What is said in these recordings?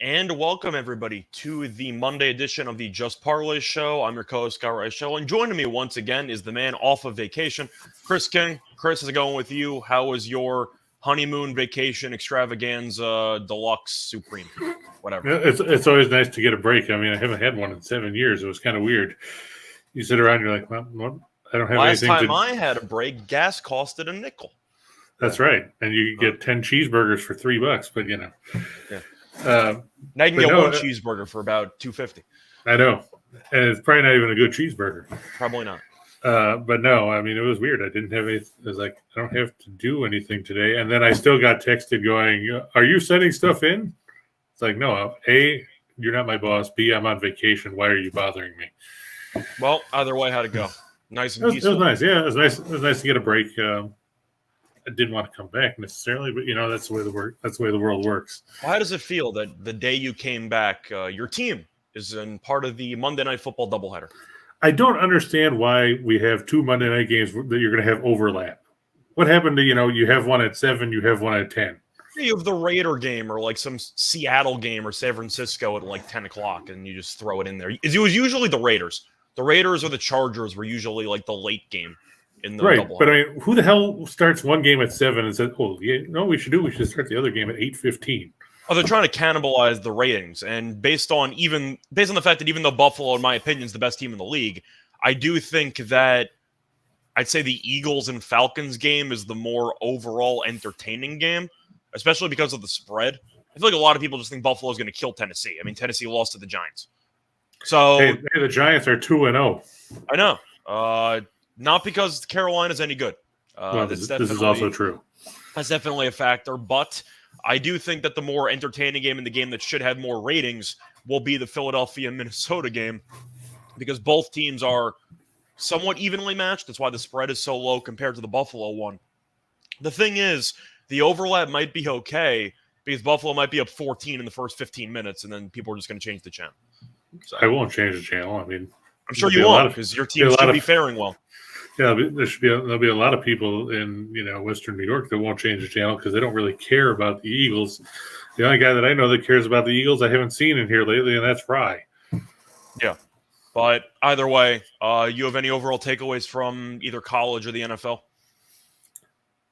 And welcome, everybody, to the Monday edition of the Just Parlays show. I'm your co-host, Scott Reichel, and joining me once again is the man off of vacation, Chris King. Chris, how's it going with you? How was your honeymoon vacation extravaganza deluxe supreme? Whatever. Yeah, it's always nice to get a break. I mean, I haven't had one in 7 years. It was kind of weird. You sit around, you're like, well, I don't have Last anything time to. I had a break, gas costed a nickel. That's right, and you get 10 cheeseburgers for $3. But Yeah. uh, Now you can but get no, one cheeseburger for about $2.50. I know, and it's probably not even a good cheeseburger. Probably not. But no, I mean, it was weird. I didn't have any. I was like, I don't have to do anything today. And then I still got texted going, "Are you sending stuff in?" It's like, no. A, you're not my boss. B, I'm on vacation. Why are you bothering me? Well, either way, how'd it go? Nice and It peaceful. was nice. Yeah, it was nice. It was nice to get a break. I didn't want to come back necessarily, but that's the way the world works. Well, how does it feel that the day you came back, your team is in part of the Monday Night Football doubleheader? I don't understand why we have two Monday night games that you're going to have overlap. What happened to you have one at 7, you have one at 10. You have the Raider game or like some Seattle game or San Francisco at like 10 o'clock, and you just throw it in there. It was usually the Raiders. The Raiders or the Chargers were usually like the late game in the Right, doubleheader. but I mean, who the hell starts one game at 7 and says, "Oh, yeah, no, we should start the other game at 8:15." Oh, they're trying to cannibalize the ratings, and based on the fact that even though Buffalo, in my opinion, is the best team in the league, I do think that I'd say the Eagles and Falcons game is the more overall entertaining game, especially because of the spread. I feel like a lot of people just think Buffalo is going to kill Tennessee. I mean, Tennessee lost to the Giants. So Hey, the Giants are 2-0. I know. Not because Carolina's any good. Well, this is also true. That's definitely a factor, but I do think that the more entertaining game and the game that should have more ratings will be the Philadelphia-Minnesota game, because both teams are somewhat evenly matched. That's why the spread is so low compared to the Buffalo one. The thing is, the overlap might be okay because Buffalo might be up 14 in the first 15 minutes, and then people are just going to change the channel. So, I won't change the channel. I mean, I'm sure you won't because your team should be faring well. Yeah, there'll be a lot of people in Western New York that won't change the channel because they don't really care about the Eagles. The only guy that I know that cares about the Eagles I haven't seen in here lately, and that's Fry. Yeah, but either way, you have any overall takeaways from either college or the NFL?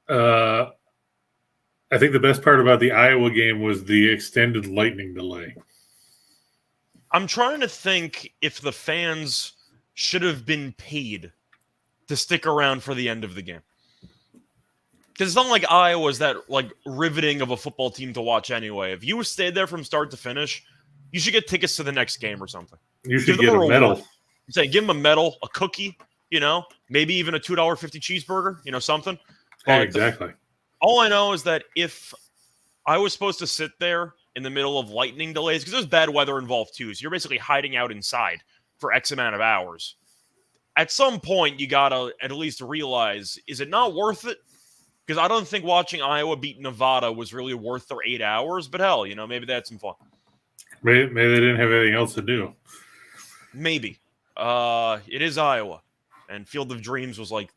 I think the best part about the Iowa game was the extended lightning delay. I'm trying to think if the fans should have been paid to stick around for the end of the game. Because it's not like Iowa's that like riveting of a football team to watch anyway. If you stayed there from start to finish, you should get tickets to the next game or something. You should get a medal. I'm saying give them a medal, a cookie, maybe even a $2.50 cheeseburger, something. Yeah, exactly. All I know is that if I was supposed to sit there in the middle of lightning delays, because there's bad weather involved too, so you're basically hiding out inside for X amount of hours. At some point, you got to at least realize, is it not worth it? Because I don't think watching Iowa beat Nevada was really worth their 8 hours, but hell, maybe they had some fun. Maybe they didn't have anything else to do. Maybe. It is Iowa, and Field of Dreams was like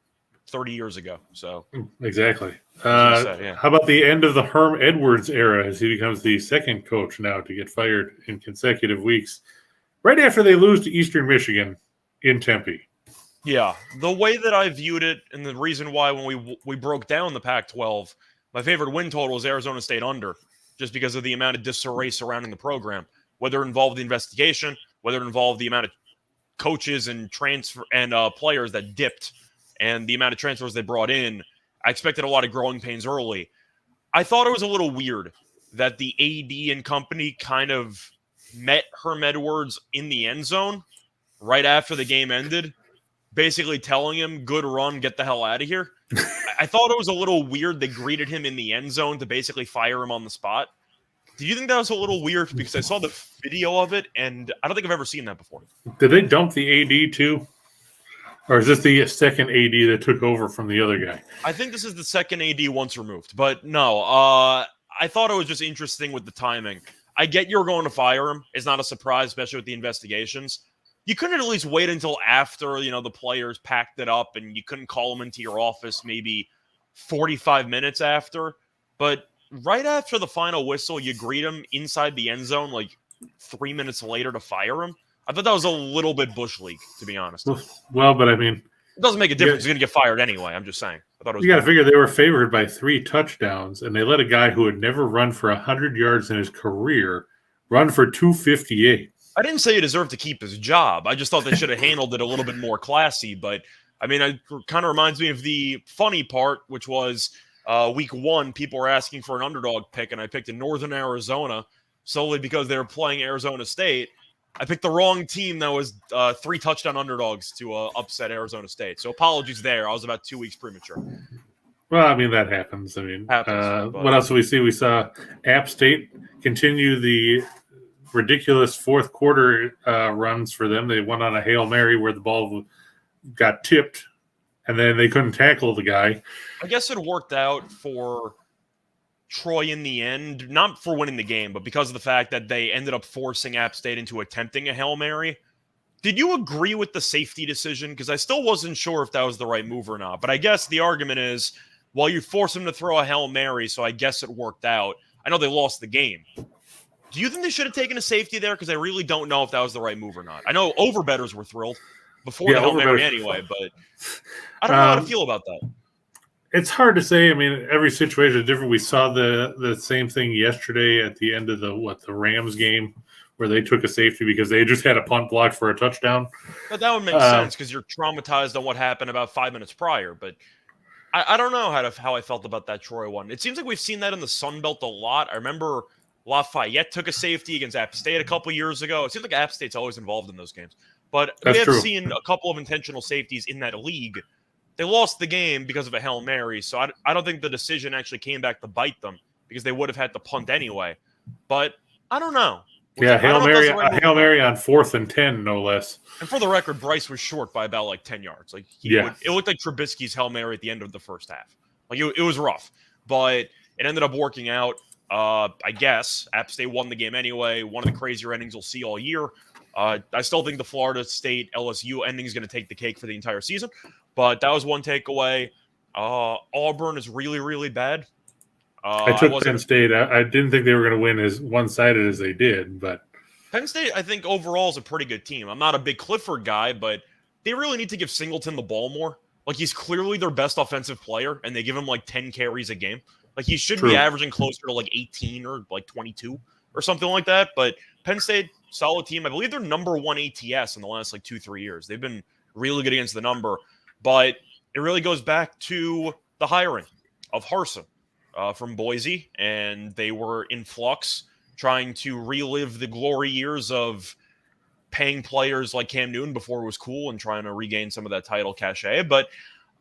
30 years ago. So exactly. How about the end of the Herm Edwards era as he becomes the second coach now to get fired in consecutive weeks, right after they lose to Eastern Michigan in Tempe? Yeah, the way that I viewed it, and the reason why when we broke down the Pac-12, my favorite win total is Arizona State under, just because of the amount of disarray surrounding the program, whether it involved the investigation, whether it involved the amount of coaches and transfer and players that dipped, and the amount of transfers they brought in. I expected a lot of growing pains early. I thought it was a little weird that the AD and company kind of met Herm Edwards in the end zone right after the game ended, basically telling him, good run, get the hell out of here. I thought it was a little weird they greeted him in the end zone to basically fire him on the spot. Do you think that was a little weird? Because I saw the video of it, and I don't think I've ever seen that before. Did they dump the AD too? Or is this the second AD that took over from the other guy? I think this is the second AD once removed. But no, I thought it was just interesting with the timing. I get you were going to fire him. It's not a surprise, especially with the investigations. You couldn't at least wait until after, the players packed it up and you couldn't call them into your office maybe 45 minutes after. But right after the final whistle, you greet him inside the end zone like 3 minutes later to fire him. I thought that was a little bit bush league, to be honest. Well, but I mean, it doesn't make a difference. He's going to get fired anyway. I'm just saying. I thought it was. You got to figure they were favored by 3 touchdowns, and they let a guy who had never run for 100 yards in his career run for 258. I didn't say he deserved to keep his job. I just thought they should have handled it a little bit more classy. But I mean, it kind of reminds me of the funny part, which was week 1. People were asking for an underdog pick, and I picked in Northern Arizona solely because they were playing Arizona State. I picked the wrong team that was 3 touchdown underdogs to upset Arizona State. So apologies there. I was about 2 weeks premature. Well, I mean, that happens. I mean, what else do we see? We saw App State continue the ridiculous fourth quarter runs for them. They went on a Hail Mary where the ball got tipped, and then they couldn't tackle the guy. I guess it worked out for Troy in the end, not for winning the game, but because of the fact that they ended up forcing App State into attempting a Hail Mary. Did you agree with the safety decision? Because I still wasn't sure if that was the right move or not. But I guess the argument is, well, you forced them to throw a Hail Mary, so I guess it worked out. I know they lost the game. Do you think they should have taken a safety there? Because I really don't know if that was the right move or not. I know overbettors were thrilled before the Hail Mary anyway, but I don't know how to feel about that. It's hard to say. I mean, every situation is different. We saw the same thing yesterday at the end of the Rams game where they took a safety because they just had a punt blocked for a touchdown. But that would make sense because you're traumatized on what happened about 5 minutes prior. But I don't know how I felt about that Troy one. It seems like we've seen that in the Sun Belt a lot. I remember Lafayette took a safety against App State a couple years ago. It seems like App State's always involved in those games. But we have seen a couple of intentional safeties in that league. They lost the game because of a Hail Mary, so I don't think the decision actually came back to bite them because they would have had to punt anyway. But I don't know. Hail Mary on 4th and 10, no less. And for the record, Bryce was short by about like 10 yards. Like it looked like Trubisky's Hail Mary at the end of the first half. Like it was rough, but it ended up working out. I guess App State won the game anyway. One of the crazier endings we'll see all year. I still think the Florida State LSU ending is going to take the cake for the entire season. But that was one takeaway. Auburn is really, really bad. I took Penn State. I didn't think they were going to win as one-sided as they did. But Penn State, I think, overall is a pretty good team. I'm not a big Clifford guy, but they really need to give Singleton the ball more. Like, he's clearly their best offensive player, and they give him, like, 10 carries a game. Like, he should be averaging closer to, like, 18 or, like, 22 or something like that. But Penn State, solid team. I believe they're number 1 ATS in the last, like, 2-3 years. They've been really good against the number. But it really goes back to the hiring of Harsin from Boise, and they were in flux, trying to relive the glory years of paying players like Cam Newton before it was cool and trying to regain some of that title cachet. But,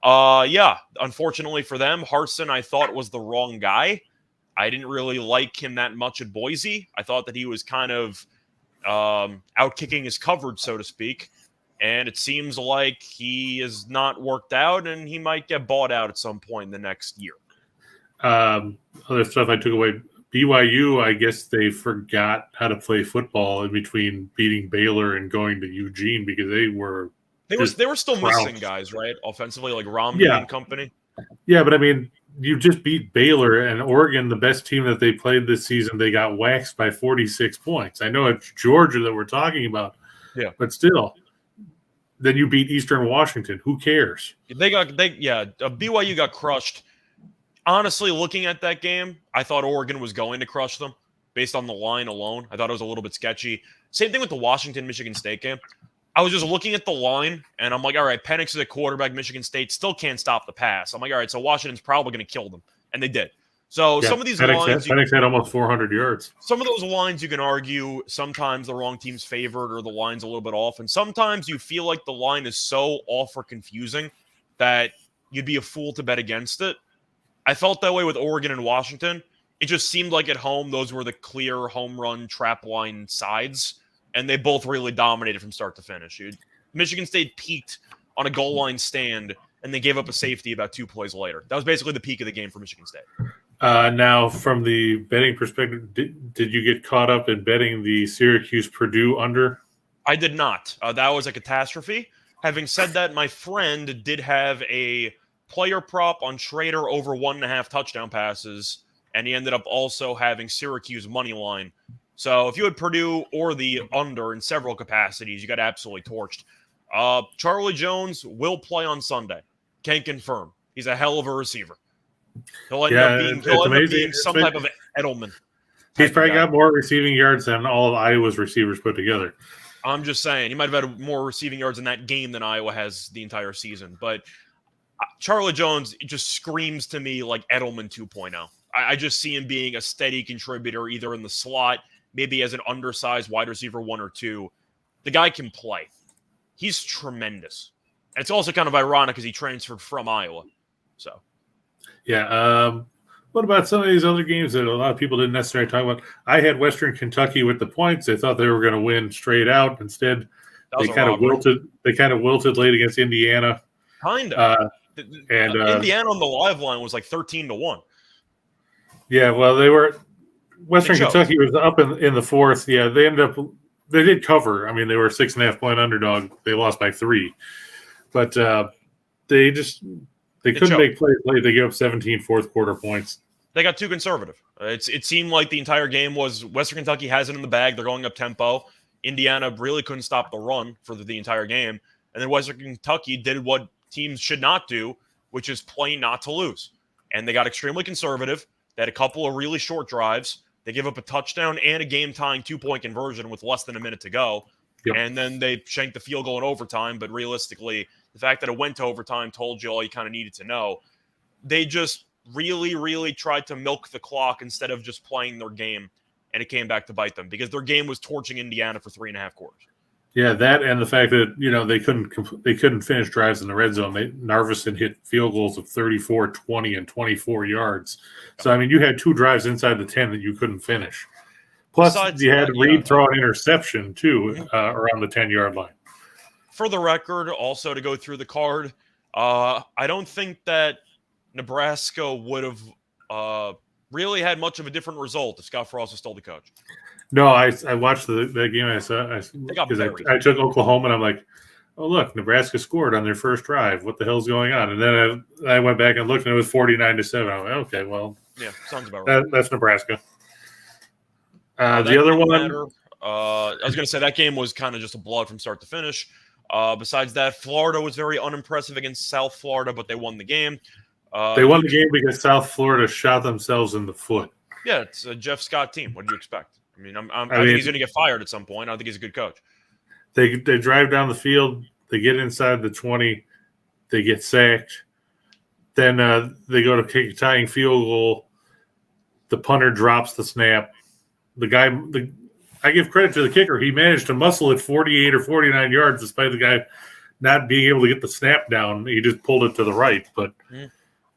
unfortunately for them, Harsin, I thought, was the wrong guy. I didn't really like him that much at Boise. I thought that he was kind of out-kicking his coverage, so to speak. And it seems like he is not worked out, and he might get bought out at some point in the next year. Other stuff I took away. BYU, I guess they forgot how to play football in between beating Baylor and going to Eugene because they were still missing guys, right? Offensively, like Romney and company. Yeah, but I mean, you just beat Baylor and Oregon, the best team that they played this season. They got waxed by 46 points. I know it's Georgia that we're talking about, but still. Then you beat Eastern Washington. Who cares? BYU got crushed. Honestly, looking at that game, I thought Oregon was going to crush them based on the line alone. I thought it was a little bit sketchy. Same thing with the Washington-Michigan State game. I was just looking at the line, and I'm like, all right, Penix is a quarterback. Michigan State still can't stop the pass. I'm like, all right, so Washington's probably going to kill them. And they did. So some of these lines... Penix had almost 400 yards. Some of those lines you can argue sometimes the wrong team's favored or the line's a little bit off. And sometimes you feel like the line is so off or confusing that you'd be a fool to bet against it. I felt that way with Oregon and Washington. It just seemed like at home those were the clear home run trap line sides. And they both really dominated from start to finish. Michigan State peaked on a goal line stand and they gave up a safety about 2 plays later. That was basically the peak of the game for Michigan State. Now, from the betting perspective, did you get caught up in betting the Syracuse-Purdue under? I did not. That was a catastrophe. Having said that, my friend did have a player prop on Schrader over 1.5 touchdown passes, and he ended up also having Syracuse money line. So if you had Purdue or the under in several capacities, you got absolutely torched. Charlie Jones will play on Sunday. Can't confirm. He's a hell of a receiver. He'll end up being some type of Edelman. He's probably got more receiving yards than all of Iowa's receivers put together. I'm just saying, he might have had more receiving yards in that game than Iowa has the entire season. But Charlie Jones just screams to me like Edelman 2.0. I just see him being a steady contributor, either in the slot, maybe as an undersized wide receiver 1 or 2. The guy can play. He's tremendous. And it's also kind of ironic because he transferred from Iowa. So, yeah. What about some of these other games that a lot of people didn't necessarily talk about? I had Western Kentucky with the points. They thought they were going to win straight out. Instead, they kind of wilted. They kind of wilted late against Indiana. Kind of. And Indiana on the live line was like 13-1. Yeah, well, they were. Western Kentucky was up in the fourth. Yeah, they ended up. They did cover. I mean, they were a 6.5 point underdog. They lost by 3, but they couldn't make plays late. They gave up 17 fourth quarter points. They got too conservative. It seemed like the entire game was Western Kentucky has it in the bag. They're going up tempo. Indiana really couldn't stop the run for the entire game. And then Western Kentucky did what teams should not do, which is play not to lose. And they got extremely conservative. They had a couple of really short drives. They gave up a touchdown and a game-tying 2-point conversion with less than a minute to go. Yep. And then they shanked the field goal in overtime. But realistically, the fact that it went to overtime told you all you kind of needed to know. They just really, really tried to milk the clock instead of just playing their game. And it came back to bite them because their game was torching Indiana for 3.5 quarters. Yeah, that and the fact that, they couldn't finish drives in the red zone. Narveson hit field goals of 34, 20, and 24 yards. So, I mean, you had 2 drives inside the 10 that you couldn't finish. Plus, you had Reed throw an interception, too, around the 10-yard line. For the record, also to go through the card, I don't think that Nebraska would have really had much of a different result if Scott Frost was still the coach. No, I watched that game. I saw because I took Oklahoma, and I'm like, oh, look, Nebraska scored on their first drive. What the hell's going on? And then I went back and looked, and it was 49-7. I'm like, okay, well, yeah, sounds about right. That's Nebraska. The other one, I was going to say that game was kind of just a blowout from start to finish. Besides that, Florida was very unimpressive against South Florida, but they won the game. They won the game because South Florida shot themselves in the foot. Yeah, it's a Jeff Scott team. What do you expect? I mean, I think he's going to get fired at some point. I don't think he's a good coach. They drive down the field. They get inside the 20. They get sacked. Then they go to kick a tying field goal. The punter drops the snap. I give credit to the kicker. He managed to muscle it 48 or 49 yards despite the guy not being able to get the snap down. He just pulled it to the right. But,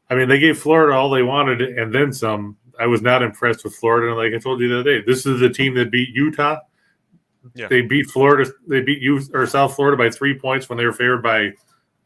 I mean, they gave Florida all they wanted and then some. I was not impressed with Florida. And like I told you the other day, this is the team that beat Utah. Yeah. They beat Florida. They beat South Florida by 3 points when they were favored by,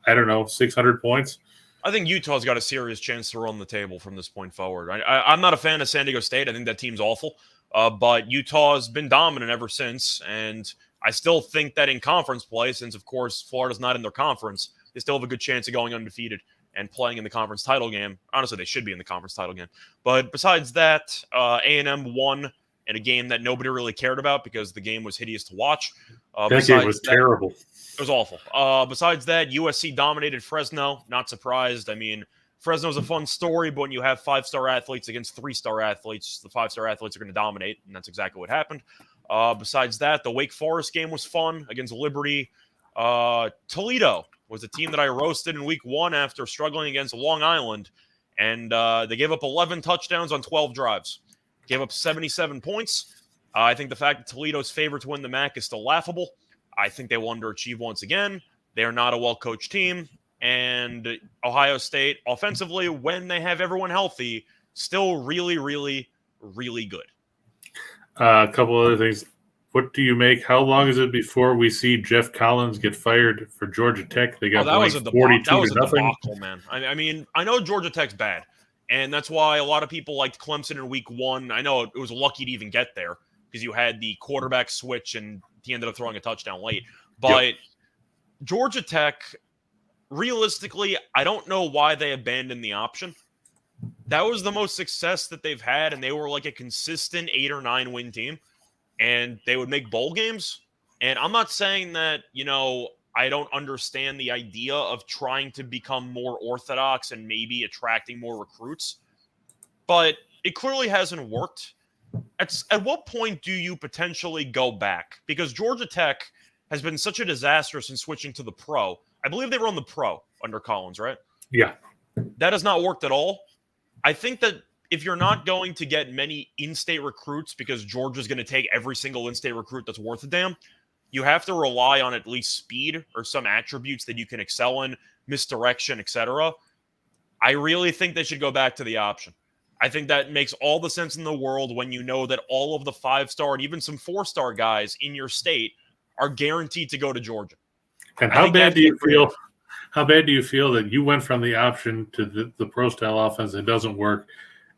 600 points. I think Utah's got a serious chance to run the table from this point forward. I'm not a fan of San Diego State. I think that team's awful. But Utah's been dominant ever since. And I still think that in conference play, since, of course, Florida's not in their conference, they still have a good chance of going undefeated and playing in the conference title game. Honestly, they should be in the conference title game. But besides that, A&M won in a game that nobody really cared about because the game was hideous to watch. That game was terrible. It was awful. Besides that, USC dominated Fresno. Not surprised. I mean, Fresno's a fun story, but when you have 5-star athletes against 3-star athletes, the 5-star athletes are going to dominate, and that's exactly what happened. Besides that, the Wake Forest game was fun against Liberty. Toledo was a team that I roasted in week 1 after struggling against Long Island, and they gave up 11 touchdowns on 12 drives. Gave up 77 points. I think the fact that Toledo's favored to win the MAC is still laughable. I think they will underachieve once again. They are not a well-coached team. And Ohio State, offensively, when they have everyone healthy, still really, really, really good. A couple other things. What do you make? How long is it before we see Jeff Collins get fired for Georgia Tech? They got 42 to nothing. Debacle, man. I mean, I know Georgia Tech's bad, and that's why a lot of people liked Clemson in week 1. I know it was lucky to even get there because you had the quarterback switch, and he ended up throwing a touchdown late. But Georgia Tech, realistically, I don't know why they abandoned the option. That was the most success that they've had, and they were like a consistent 8 or 9 win team, and they would make bowl games. And I'm not saying that, I don't understand the idea of trying to become more orthodox and maybe attracting more recruits, but it clearly hasn't worked. At what point do you potentially go back? Because Georgia Tech has been such a disaster since switching to the pro. I believe they were on the pro under Collins, right? Yeah. That has not worked at all. I think that if you're not going to get many in-state recruits because Georgia's going to take every single in-state recruit that's worth a damn, you have to rely on at least speed or some attributes that you can excel in, misdirection, etc. I really think they should go back to the option. I think that makes all the sense in the world when you know that all of the 5-star and even some 4-star guys in your state are guaranteed to go to Georgia. And how bad do you feel? How bad do you feel that you went from the option to the pro style offense and it doesn't work,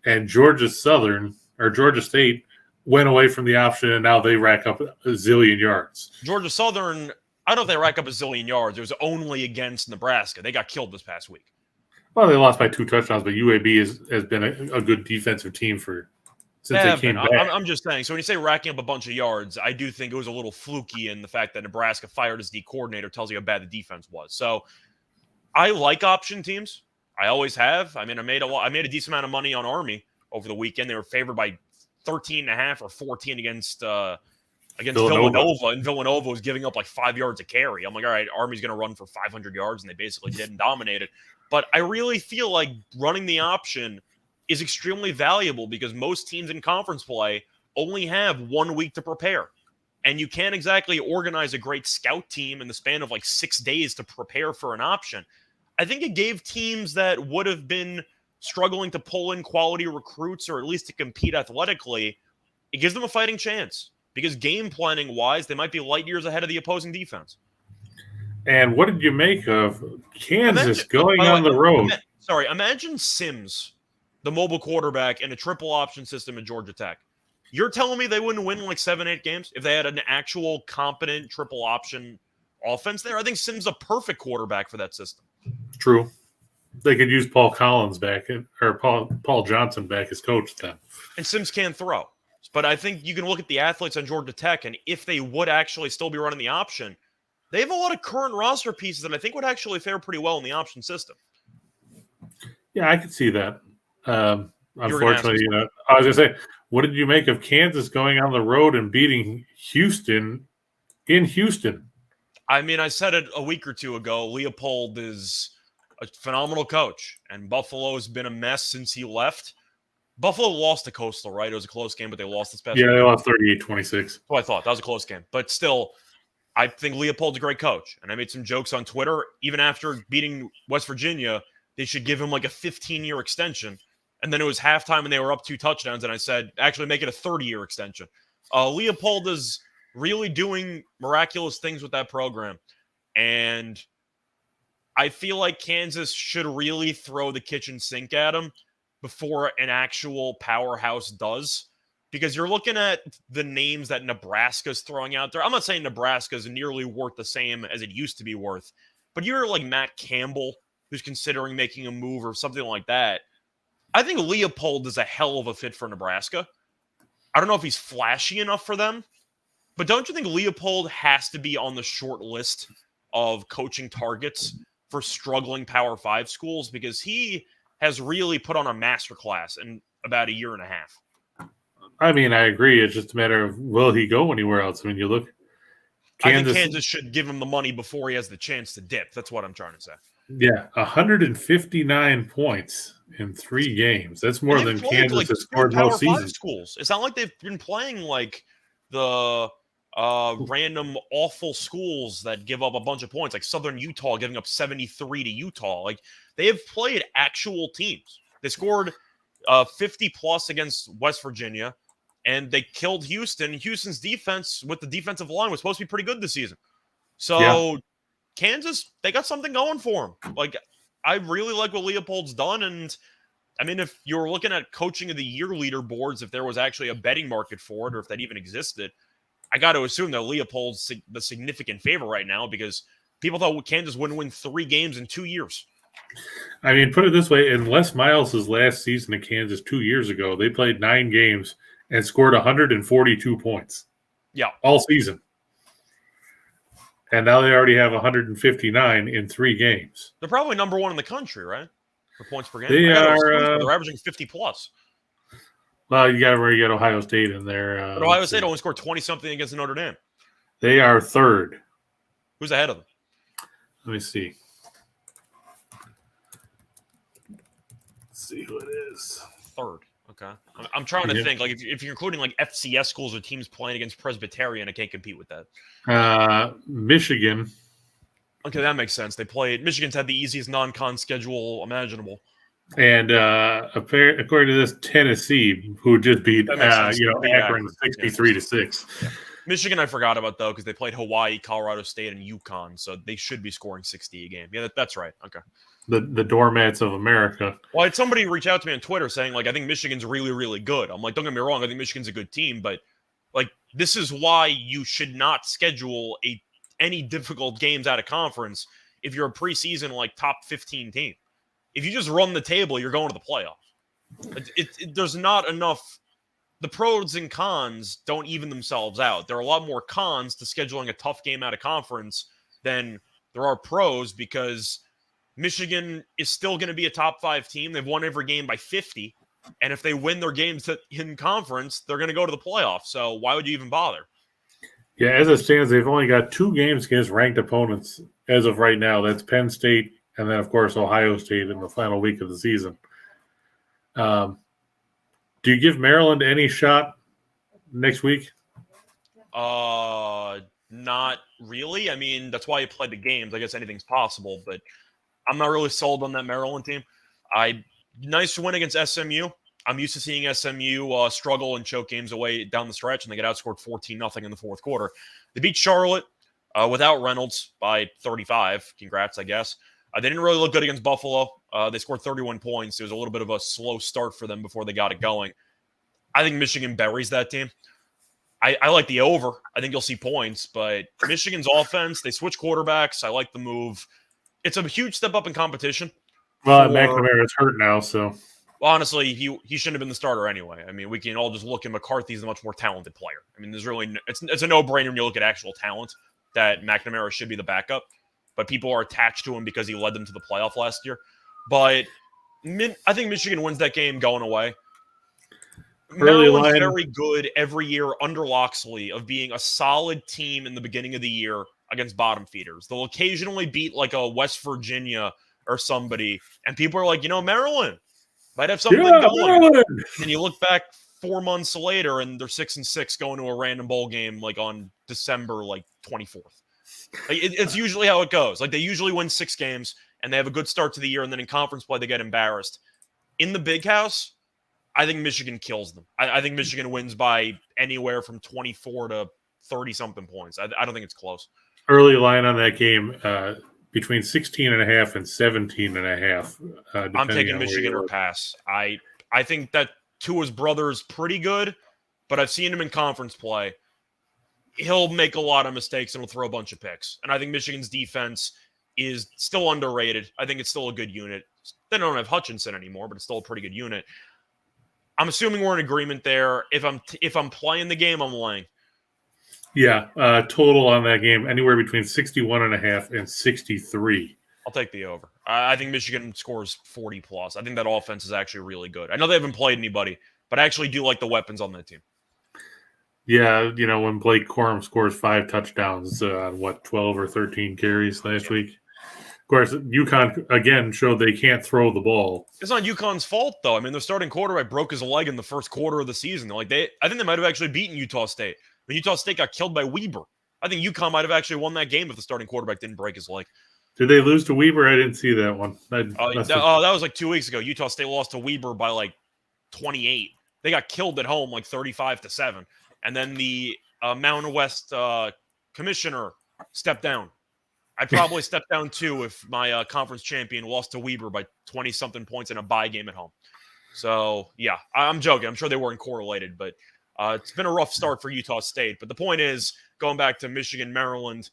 and Georgia State went away from the option and now they rack up a zillion yards? Georgia Southern, I don't know if they rack up a zillion yards. It was only against Nebraska. They got killed this past week. Well, they lost by 2 touchdowns, but UAB has been a good defensive team since they came back. I'm just saying. So when you say racking up a bunch of yards, I do think it was a little fluky in the fact that Nebraska fired his D coordinator tells you how bad the defense was. So I like option teams. I always have. I mean, I made a decent amount of money on Army over the weekend. They were favored by 13.5 or 14 against Villanova, and Villanova was giving up like 5 yards a carry. I'm like, all right, Army's going to run for 500 yards, and they basically did and dominated. But I really feel like running the option is extremely valuable because most teams in conference play only have 1 week to prepare. And you can't exactly organize a great scout team in the span of like 6 days to prepare for an option. I think it gave teams that would have been struggling to pull in quality recruits or at least to compete athletically, it gives them a fighting chance because game planning wise, they might be light years ahead of the opposing defense. And what did you make of Kansas going on the road? Imagine Sims, the mobile quarterback, in a triple option system at Georgia Tech. You're telling me they wouldn't win like 7-8 games if they had an actual competent triple option offense there? I think Sims is a perfect quarterback for that system. True. They could use Paul Collins back or Paul Johnson back as coach then. And Sims can throw. But I think you can look at the athletes on Georgia Tech, and if they would actually still be running the option, they have a lot of current roster pieces that I think would actually fare pretty well in the option system. Yeah, I could see that. Unfortunately, I was going to say, what did you make of Kansas going on the road and beating Houston in Houston? I mean, I said it a week or two ago. Leopold is a phenomenal coach, and Buffalo's been a mess since he left. Buffalo lost to Coastal, right? It was a close game, but they lost this past week. They lost 38-26. Oh, I thought. That was a close game. But still, I think Leopold's a great coach. And I made some jokes on Twitter. Even after beating West Virginia, they should give him like a 15-year extension. And then it was halftime and they were up 2 touchdowns. And I said, actually make it a 30-year extension. Leopold is really doing miraculous things with that program. And I feel like Kansas should really throw the kitchen sink at him before an actual powerhouse does. Because you're looking at the names that Nebraska's throwing out there. I'm not saying Nebraska's nearly worth the same as it used to be worth. But you're like Matt Campbell, who's considering making a move or something like that. I think Leopold is a hell of a fit for Nebraska. I don't know if he's flashy enough for them. But don't you think Leopold has to be on the short list of coaching targets for struggling Power 5 schools? Because he has really put on a masterclass in about a year and a half. I mean, I agree. It's just a matter of, will he go anywhere else? I mean, you look. I think Kansas should give him the money before he has the chance to dip. That's what I'm trying to say. Yeah, 159 points in 3 games. That's more than Kansas has scored most seasons. Schools. It's not like they've been playing like the random awful schools that give up a bunch of points, like Southern Utah giving up 73 to Utah. Like, they have played actual teams. They scored 50-plus against West Virginia, and they killed Houston. Houston's defense with the defensive line was supposed to be pretty good this season. So Kansas, they got something going for them. Like, I really like what Leopold's done. And I mean, if you were looking at coaching of the year leaderboards, if there was actually a betting market for it, or if that even existed, I got to assume that Leopold's the significant favor right now because people thought Kansas wouldn't win 3 games in 2 years. I mean, put it this way: in Les Miles' last season in Kansas 2 years ago, they played 9 games and scored 142 points. Yeah, all season. And now they already have 159 in 3 games. they're probably number 1 in the country, right? For points per game. They are. They're averaging 50 plus. Well, you got Ohio State in there. But Ohio State only scored 20 something against Notre Dame. They are third. Who's ahead of them? Let me see. Let's see who it is. Third. Okay. I'm trying to think. Like, if you're including like FCS schools or teams playing against Presbyterian, I can't compete with that. Michigan. Okay, that makes sense. Michigan's had the easiest non-con schedule imaginable. And according to this, Tennessee, who just beat Akron 63-6. Yeah. Michigan, I forgot about though because they played Hawaii, Colorado State, and UConn, so they should be scoring 60 a game. Yeah, that's right. Okay. The doormats of America. Well, I had somebody reach out to me on Twitter saying like I think Michigan's really, really good. I'm like, don't get me wrong, I think Michigan's a good team, but like this is why you should not schedule any difficult games out of conference if you're a preseason like top 15 team. If you just run the table, you're going to the playoff. There's not enough. The pros and cons don't even themselves out. There are a lot more cons to scheduling a tough game out of conference than there are pros because Michigan is still going to be a top 5 team. They've won every game by 50. And if they win their games in conference, they're going to go to the playoffs. So why would you even bother? Yeah, as it stands, they've only got 2 games against ranked opponents as of right now. That's Penn State and then, of course, Ohio State in the final week of the season. Do you give Maryland any shot next week? Not really. I mean, that's why you play the games. I guess anything's possible, but I'm not really sold on that Maryland team. Nice win against SMU. I'm used to seeing SMU struggle and choke games away down the stretch, and they get outscored 14-0 in the fourth quarter. They beat Charlotte without Reynolds by 35. Congrats, I guess. They didn't really look good against Buffalo. They scored 31 points. It was a little bit of a slow start for them before they got it going. I think Michigan buries that team. I like the over. I think you'll see points, but Michigan's offense, they switch quarterbacks. I like the move. It's a huge step up in competition. Well, McNamara's hurt now, so. Honestly, he shouldn't have been the starter anyway. I mean, we can all just look at McCarthy's a much more talented player. I mean, it's a no-brainer when you look at actual talent that McNamara should be the backup, but people are attached to him because he led them to the playoff last year. But I think Michigan wins that game going away. Maryland's very good every year under Loxley of being a solid team in the beginning of the year against bottom feeders. They'll occasionally beat like a West Virginia or somebody, and people are like, Maryland might have something going. Maryland. And you look back 4 months later, and they're 6-6 going to a random bowl game like on December 24th. It's usually how it goes. Like they usually win 6 games, and they have a good start to the year, and then in conference play they get embarrassed. In the Big House, I think Michigan kills them. I think Michigan wins by anywhere from 24 to 30-something points. I don't think it's close. Early line on that game, between 16.5 and 17.5. I'm taking Michigan or pass. I think that Tua's brother is pretty good, but I've seen him in conference play. He'll make a lot of mistakes and he'll throw a bunch of picks. And I think Michigan's defense is still underrated. I think it's still a good unit. They don't have Hutchinson anymore, but it's still a pretty good unit. I'm assuming we're in agreement there. If I'm playing the game, I'm laying. Yeah, total on that game anywhere between 61.5 and 63. I'll take the over. I think Michigan scores 40 plus. I think that offense is actually really good. I know they haven't played anybody, but I actually do like the weapons on that team. Yeah, when Blake Corum scores 5 touchdowns on 12 or 13 carries last week. Of course, UConn, again, showed they can't throw the ball. It's not UConn's fault, though. I mean, their starting quarterback broke his leg in the first quarter of the season. I think they might have actually beaten Utah State. When Utah State got killed by Weber. I think UConn might have actually won that game if the starting quarterback didn't break his leg. Did they lose to Weber? I didn't see that one. That was like 2 weeks ago. Utah State lost to Weber by 28. They got killed at home 35-7. And then the Mountain West commissioner stepped down. I'd probably step down too if my conference champion lost to Weber by 20-something points in a bye game at home. So, yeah, I'm joking. I'm sure they weren't correlated, but it's been a rough start for Utah State. But the point is, going back to Michigan, Maryland,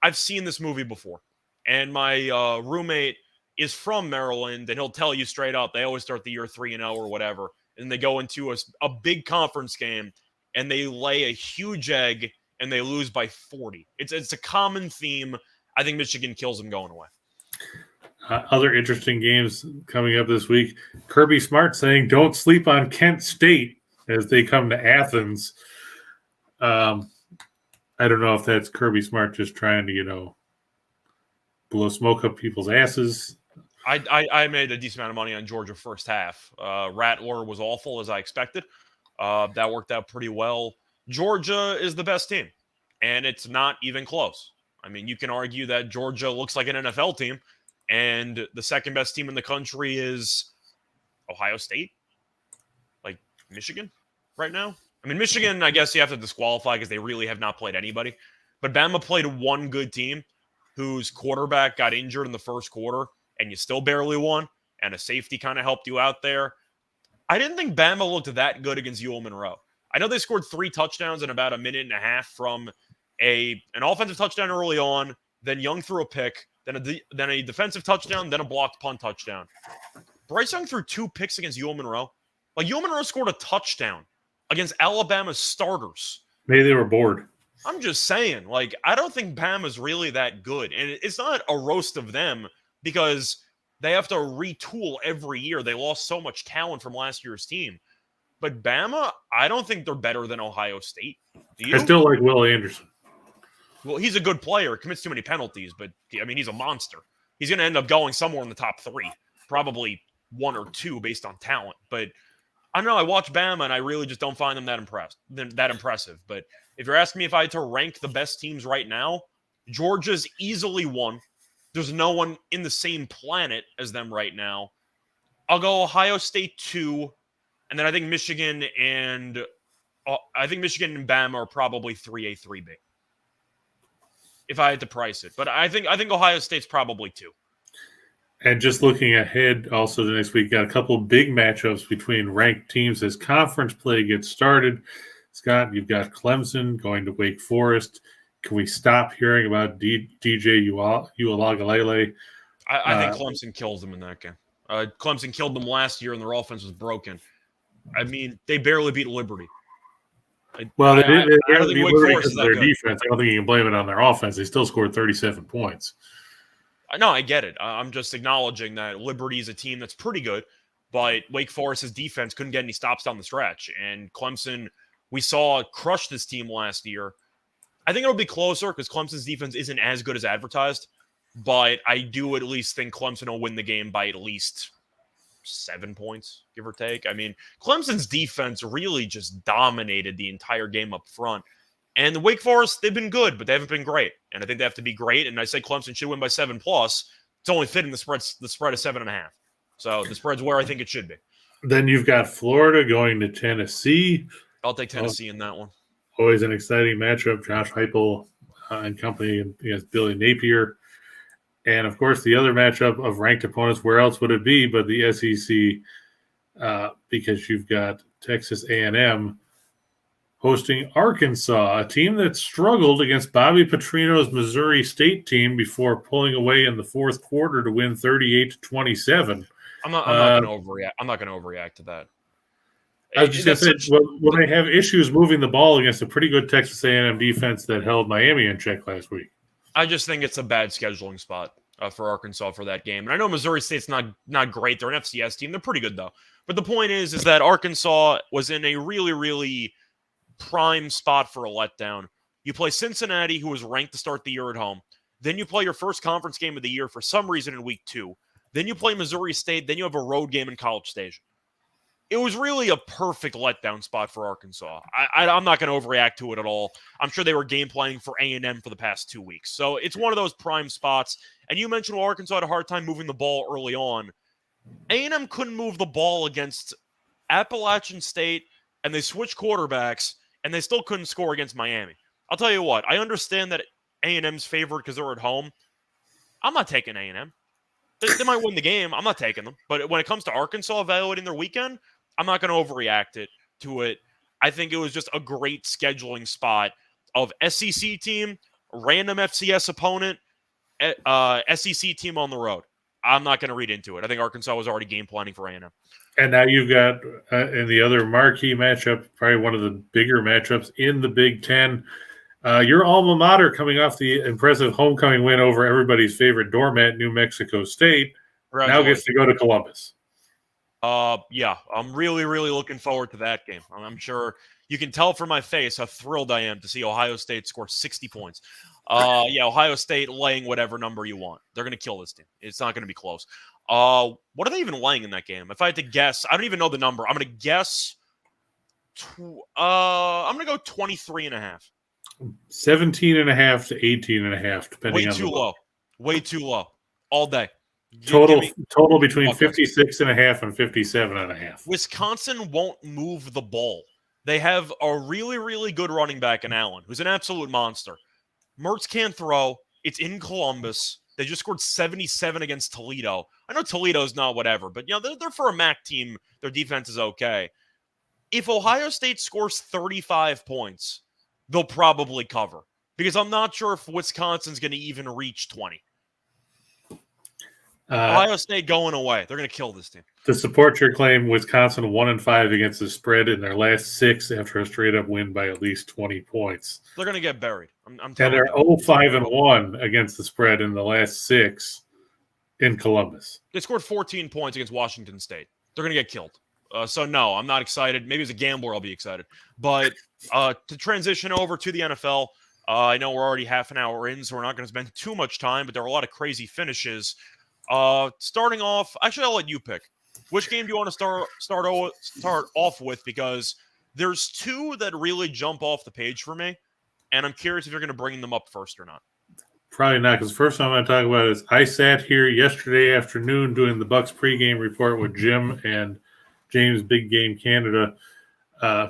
I've seen this movie before. And my roommate is from Maryland, and he'll tell you straight up they always start the year 3-0 or whatever, and they go into a big conference game and they lay a huge egg and they lose by 40. It's a common theme. I think Michigan kills them going away. Other interesting games coming up this week. Kirby Smart saying, "Don't sleep on Kent State" as they come to Athens. I don't know if that's Kirby Smart just trying to, blow smoke up people's asses. I made a decent amount of money on Georgia first half. Rattler was awful as I expected. That worked out pretty well. Georgia is the best team, and it's not even close. I mean, you can argue that Georgia looks like an NFL team, and the second best team in the country is Ohio State, like Michigan right now. I mean, Michigan, I guess you have to disqualify because they really have not played anybody. But Bama played one good team whose quarterback got injured in the first quarter, and you still barely won, and a safety kind of helped you out there. I didn't think Bama looked that good against UL Monroe. I know they scored 3 touchdowns in about a minute and a half from an offensive touchdown early on, then Young threw a pick, then a defensive touchdown, then a blocked punt touchdown. Bryce Young threw 2 picks against UL Monroe. Like, UL Monroe scored a touchdown against Alabama's starters. Maybe they were bored. I'm just saying, like, I don't think Bama's really that good. And it's not a roast of them because they have to retool every year. They lost so much talent from last year's team. But Bama, I don't think they're better than Ohio State. Do you? I still like Will Anderson. Well, he's a good player, commits too many penalties, but I mean, he's a monster. He's going to end up going somewhere in the top 3, probably 1 or 2 based on talent. But I don't know. I watch Bama and I really just don't find them that impressive. But if you're asking me if I had to rank the best teams right now, Georgia's easily 1. There's no one in the same planet as them right now. I'll go Ohio State 2, and then I think Michigan and Bama are probably 3A, 3B. If I had to price it. But I think Ohio State's probably 2. And just looking ahead, also the next week, got a couple of big matchups between ranked teams as conference play gets started. Scott, you've got Clemson going to Wake Forest. Can we stop hearing about DJ Uiagalelei? I think Clemson kills them in that game. Clemson killed them last year, and their offense was broken. I mean, they barely beat Liberty. They barely beat Liberty because of their defense. I don't think you can blame it on their offense. They still scored 37 points. No, I get it. I'm just acknowledging that Liberty is a team that's pretty good, but Wake Forest's defense couldn't get any stops down the stretch. And Clemson, we saw crush this team last year. I think it'll be closer because Clemson's defense isn't as good as advertised, but I do at least think Clemson will win the game by at least 7 points, give or take. I mean, Clemson's defense really just dominated the entire game up front. And the Wake Forest, they've been good, but they haven't been great. And I think they have to be great. And I say Clemson should win by 7+. It's only fitting the spread of 7.5. So the spread's where I think it should be. Then you've got Florida going to Tennessee. I'll take Tennessee in that one. Always an exciting matchup. Josh Heupel and company against Billy Napier. And, of course, the other matchup of ranked opponents, where else would it be but the SEC, because you've got Texas A&M hosting Arkansas, a team that struggled against Bobby Petrino's Missouri State team before pulling away in the fourth quarter to win 38-27. I'm not going to overreact. I'm not going to overreact to that. I was just going to say, well, they have issues moving the ball against a pretty good Texas A&M defense that held Miami in check last week. I just think it's a bad scheduling spot for Arkansas for that game. And I know Missouri State's not great. They're an FCS team. They're pretty good, though. But the point is that Arkansas was in a really, really prime spot for a letdown. You play Cincinnati, who was ranked to start the year at home. Then you play your first conference game of the year for some reason in week 2. Then you play Missouri State. Then you have a road game in College Station. It was really a perfect letdown spot for Arkansas. I'm not going to overreact to it at all. I'm sure they were game planning for A&M for the past 2 weeks. So it's one of those prime spots. And you mentioned Arkansas had a hard time moving the ball early on. A&M couldn't move the ball against Appalachian State, and they switched quarterbacks, and they still couldn't score against Miami. I'll tell you what, I understand that A&M's favored because they're at home. I'm not taking A&M. They might win the game. I'm not taking them. But when it comes to Arkansas evaluating their weekend, I'm not going to overreact to it. I think it was just a great scheduling spot of SEC team, random FCS opponent, SEC team on the road. I'm not going to read into it. I think Arkansas was already game planning for A&M. And now you've got in the other marquee matchup, probably one of the bigger matchups in the Big Ten. Your alma mater coming off the impressive homecoming win over everybody's favorite doormat, New Mexico State, now gets to go to Columbus. Yeah, I'm really, really looking forward to that game. I'm sure you can tell from my face how thrilled I am to see Ohio State score 60 points. Yeah, Ohio State laying whatever number you want. They're going to kill this team. It's not going to be close. What are they even laying in that game? If I had to guess, I don't even know the number. I'm going to guess. I'm going to go 23.5. 17.5 to 18.5, depending on Way too low. Way too low. All day. Total between 56.5 and 57.5. Wisconsin won't move the ball. They have a really, really good running back in Allen, who's an absolute monster. Mertz can't throw. It's in Columbus. They just scored 77 against Toledo. I know Toledo's not whatever, but they're for a MAC team. Their defense is okay. If Ohio State scores 35 points, they'll probably cover, because I'm not sure if Wisconsin's going to even reach 20. Ohio State going away. They're going to kill this team. To support your claim, Wisconsin 1-5 against the spread in their last 6 after a straight-up win by at least 20 points. They're going to get buried. I'm and they're 0-5-1 against the spread in the last 6 in Columbus. They scored 14 points against Washington State. They're going to get killed. So, no, I'm not excited. Maybe as a gambler, I'll be excited. But to transition over to the NFL, I know we're already half an hour in, so we're not going to spend too much time, but there are a lot of crazy finishes. Starting off, actually, I'll let you pick. Which game do you want to start off with? Because there's 2 that really jump off the page for me, and I'm curious if you're going to bring them up first or not. Probably not, because the first time I'm going to talk about is I sat here yesterday afternoon doing the Bucs pregame report with Jim and James Big Game Canada,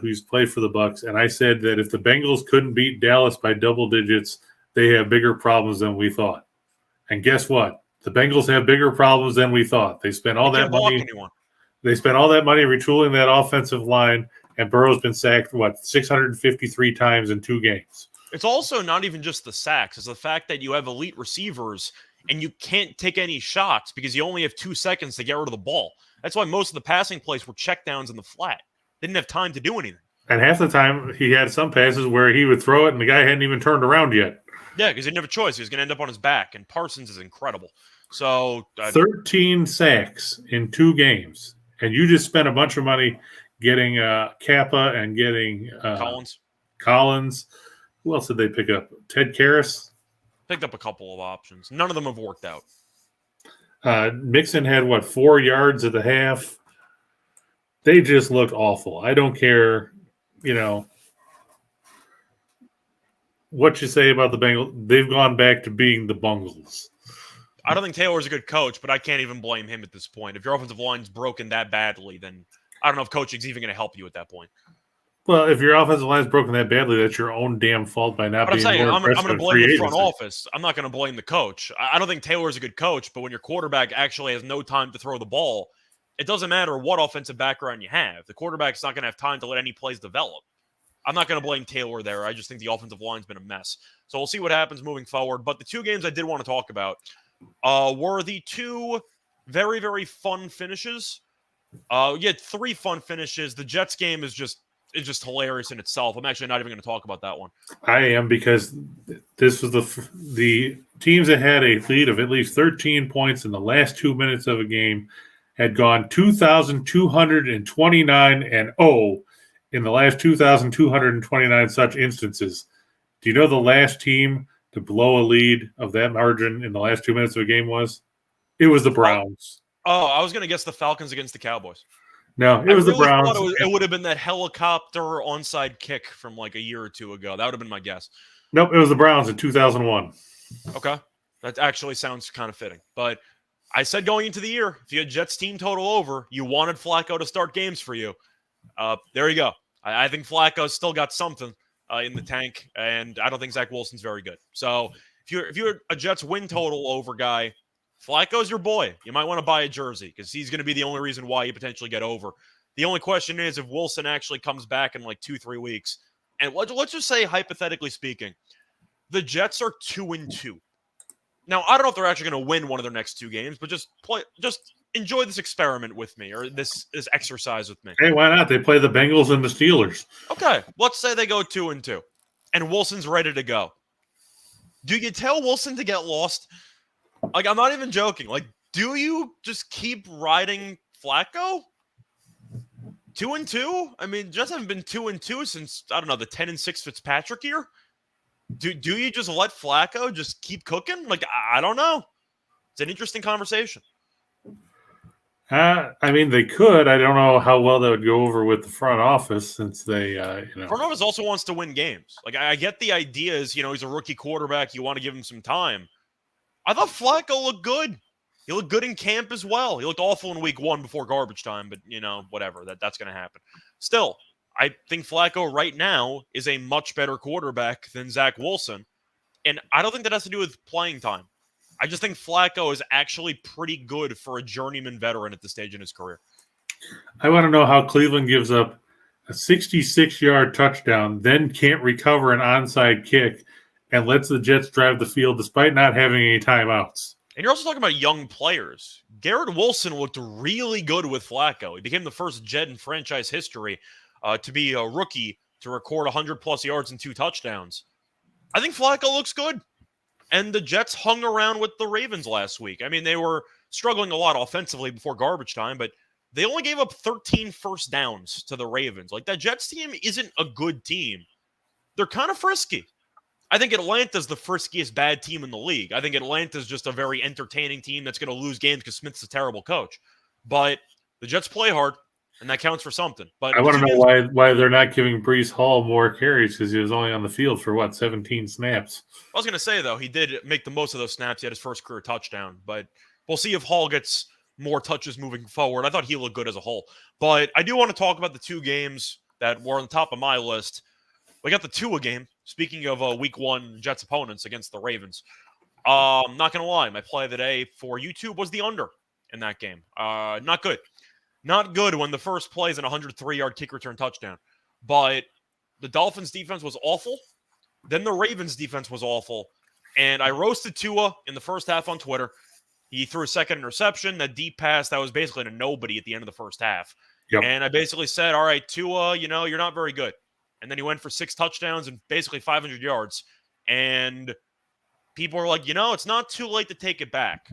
who's played for the Bucs, and I said that if the Bengals couldn't beat Dallas by double digits, they have bigger problems than we thought. And guess what? The Bengals have bigger problems than we thought. They spent all that money. They spent all that money retooling that offensive line, and Burrow's been sacked 653 times in 2 games. It's also not even just the sacks; it's the fact that you have elite receivers and you can't take any shots because you only have 2 seconds to get rid of the ball. That's why most of the passing plays were checkdowns in the flat. They didn't have time to do anything. And half the time, he had some passes where he would throw it, and the guy hadn't even turned around yet. Yeah, because he didn't have a choice. He was going to end up on his back, and Parsons is incredible. So 13 sacks in 2 games, and you just spent a bunch of money getting Kappa and getting Collins. Who else did they pick up? Ted Karras? Picked up a couple of options. None of them have worked out. Mixon had, 4 yards at the half? They just looked awful. I don't care, what you say about the Bengals. They've gone back to being the Bungles. I don't think Taylor's a good coach, but I can't even blame him at this point. If your offensive line's broken that badly, then I don't know if coaching's even going to help you at that point. Well, if your offensive line's broken that badly, that's your own damn fault by not being more I'm going to blame the front agency. office. I'm not going to blame the coach. I don't think Taylor's a good coach, but when your quarterback actually has no time to throw the ball, it doesn't matter what offensive background you have. The quarterback's not going to have time to let any plays develop. I'm not going to blame Taylor there. I just think the offensive line's been a mess. So we'll see what happens moving forward. But the 2 games I did want to talk about were the 2 very, very fun finishes. You had 3 fun finishes. The Jets game is just hilarious in itself. I'm actually not even going to talk about that one. I am, because this was the teams that had a lead of at least 13 points in the last 2 minutes of a game had gone 2,229-0 in the last 2,229 such instances. Do you know the last team to blow a lead of that margin in the last 2 minutes of a game was? It was the Browns. Oh, I was going to guess the Falcons against the Cowboys. No, it was the Browns. It would have been that helicopter onside kick from a year or 2 ago. That would have been my guess. Nope, it was the Browns in 2001. Okay. That actually sounds kind of fitting. But I said going into the year, if you had Jets team total over, you wanted Flacco to start games for you. There you go. I think Flacco's still got something in the tank, and I don't think Zach Wilson's very good. So if you're a Jets win total over guy, Flacco's your boy. You might want to buy a jersey because he's going to be the only reason why you potentially get over. The only question is if Wilson actually comes back in 2-3 weeks. And let's just say, hypothetically speaking, the Jets are 2-2. Now, I don't know if they're actually going to win one of their next 2 games, but just enjoy this experiment with me, or this exercise with me. Hey, why not? They play the Bengals and the Steelers. Okay, let's say they go 2-2, and Wilson's ready to go. Do you tell Wilson to get lost? Like, I'm not even joking. Like, do you just keep riding Flacco? 2-2? I mean, Jets haven't been 2-2 since, I don't know, the 10-6 Fitzpatrick year. Do you just let Flacco just keep cooking? Like, I don't know. It's an interesting conversation. I mean, they could. I don't know how well that would go over with the front office since they, Front office also wants to win games. Like, I get the idea is, he's a rookie quarterback. You want to give him some time. I thought Flacco looked good. He looked good in camp as well. He looked awful in week 1 before garbage time, but, whatever. That's going to happen. Still, I think Flacco right now is a much better quarterback than Zach Wilson. And I don't think that has to do with playing time. I just think Flacco is actually pretty good for a journeyman veteran at this stage in his career. I want to know how Cleveland gives up a 66-yard touchdown, then can't recover an onside kick, and lets the Jets drive the field despite not having any timeouts. And you're also talking about young players. Garrett Wilson looked really good with Flacco. He became the first Jet in franchise history to be a rookie to record 100-plus yards and 2 touchdowns. I think Flacco looks good. And the Jets hung around with the Ravens last week. I mean, they were struggling a lot offensively before garbage time, but they only gave up 13 first downs to the Ravens. Like, that Jets team isn't a good team. They're kind of frisky. I think Atlanta's the friskiest bad team in the league. I think Atlanta's just a very entertaining team that's going to lose games because Smith's a terrible coach. But the Jets play hard, and that counts for something. But I want to know why they're not giving Breece Hall more carries because he was only on the field for, 17 snaps. I was going to say, though, he did make the most of those snaps. He had his first career touchdown. But we'll see if Hall gets more touches moving forward. I thought he looked good as a whole. But I do want to talk about the 2 games that were on the top of my list. We got the Tua game. Speaking of week 1 Jets opponents against the Ravens. I'm not going to lie. My play of the day for YouTube was the under in that game. Not good. Not good when the first play is an 103-yard kick return touchdown. But the Dolphins' defense was awful. Then the Ravens' defense was awful. And I roasted Tua in the first half on Twitter. He threw a second interception, that deep pass that was basically to nobody at the end of the first half. Yep. And I basically said, all right, Tua, you're not very good. And then he went for 6 touchdowns and basically 500 yards. And people were like, it's not too late to take it back.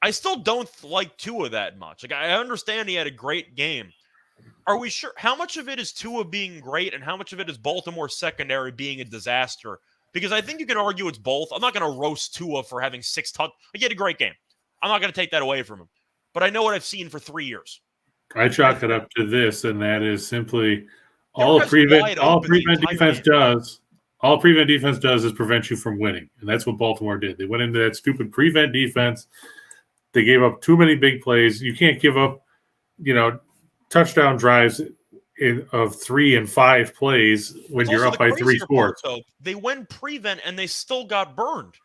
I still don't like Tua that much. Like, I understand he had a great game. Are we sure? How much of it is Tua being great and how much of it is Baltimore secondary being a disaster? Because I think you can argue it's both. I'm not going to roast Tua for having 6 touchdowns. He had a great game. I'm not going to take that away from him. But I know what I've seen for 3 years. I chalk it up to this, and that is simply all prevent defense does is prevent you from winning. And that's what Baltimore did. They went into that stupid prevent defense. They gave up too many big plays. You can't give up, touchdown drives of 3 and 5 plays when you're up by 3 scores. They went prevent and they still got burned.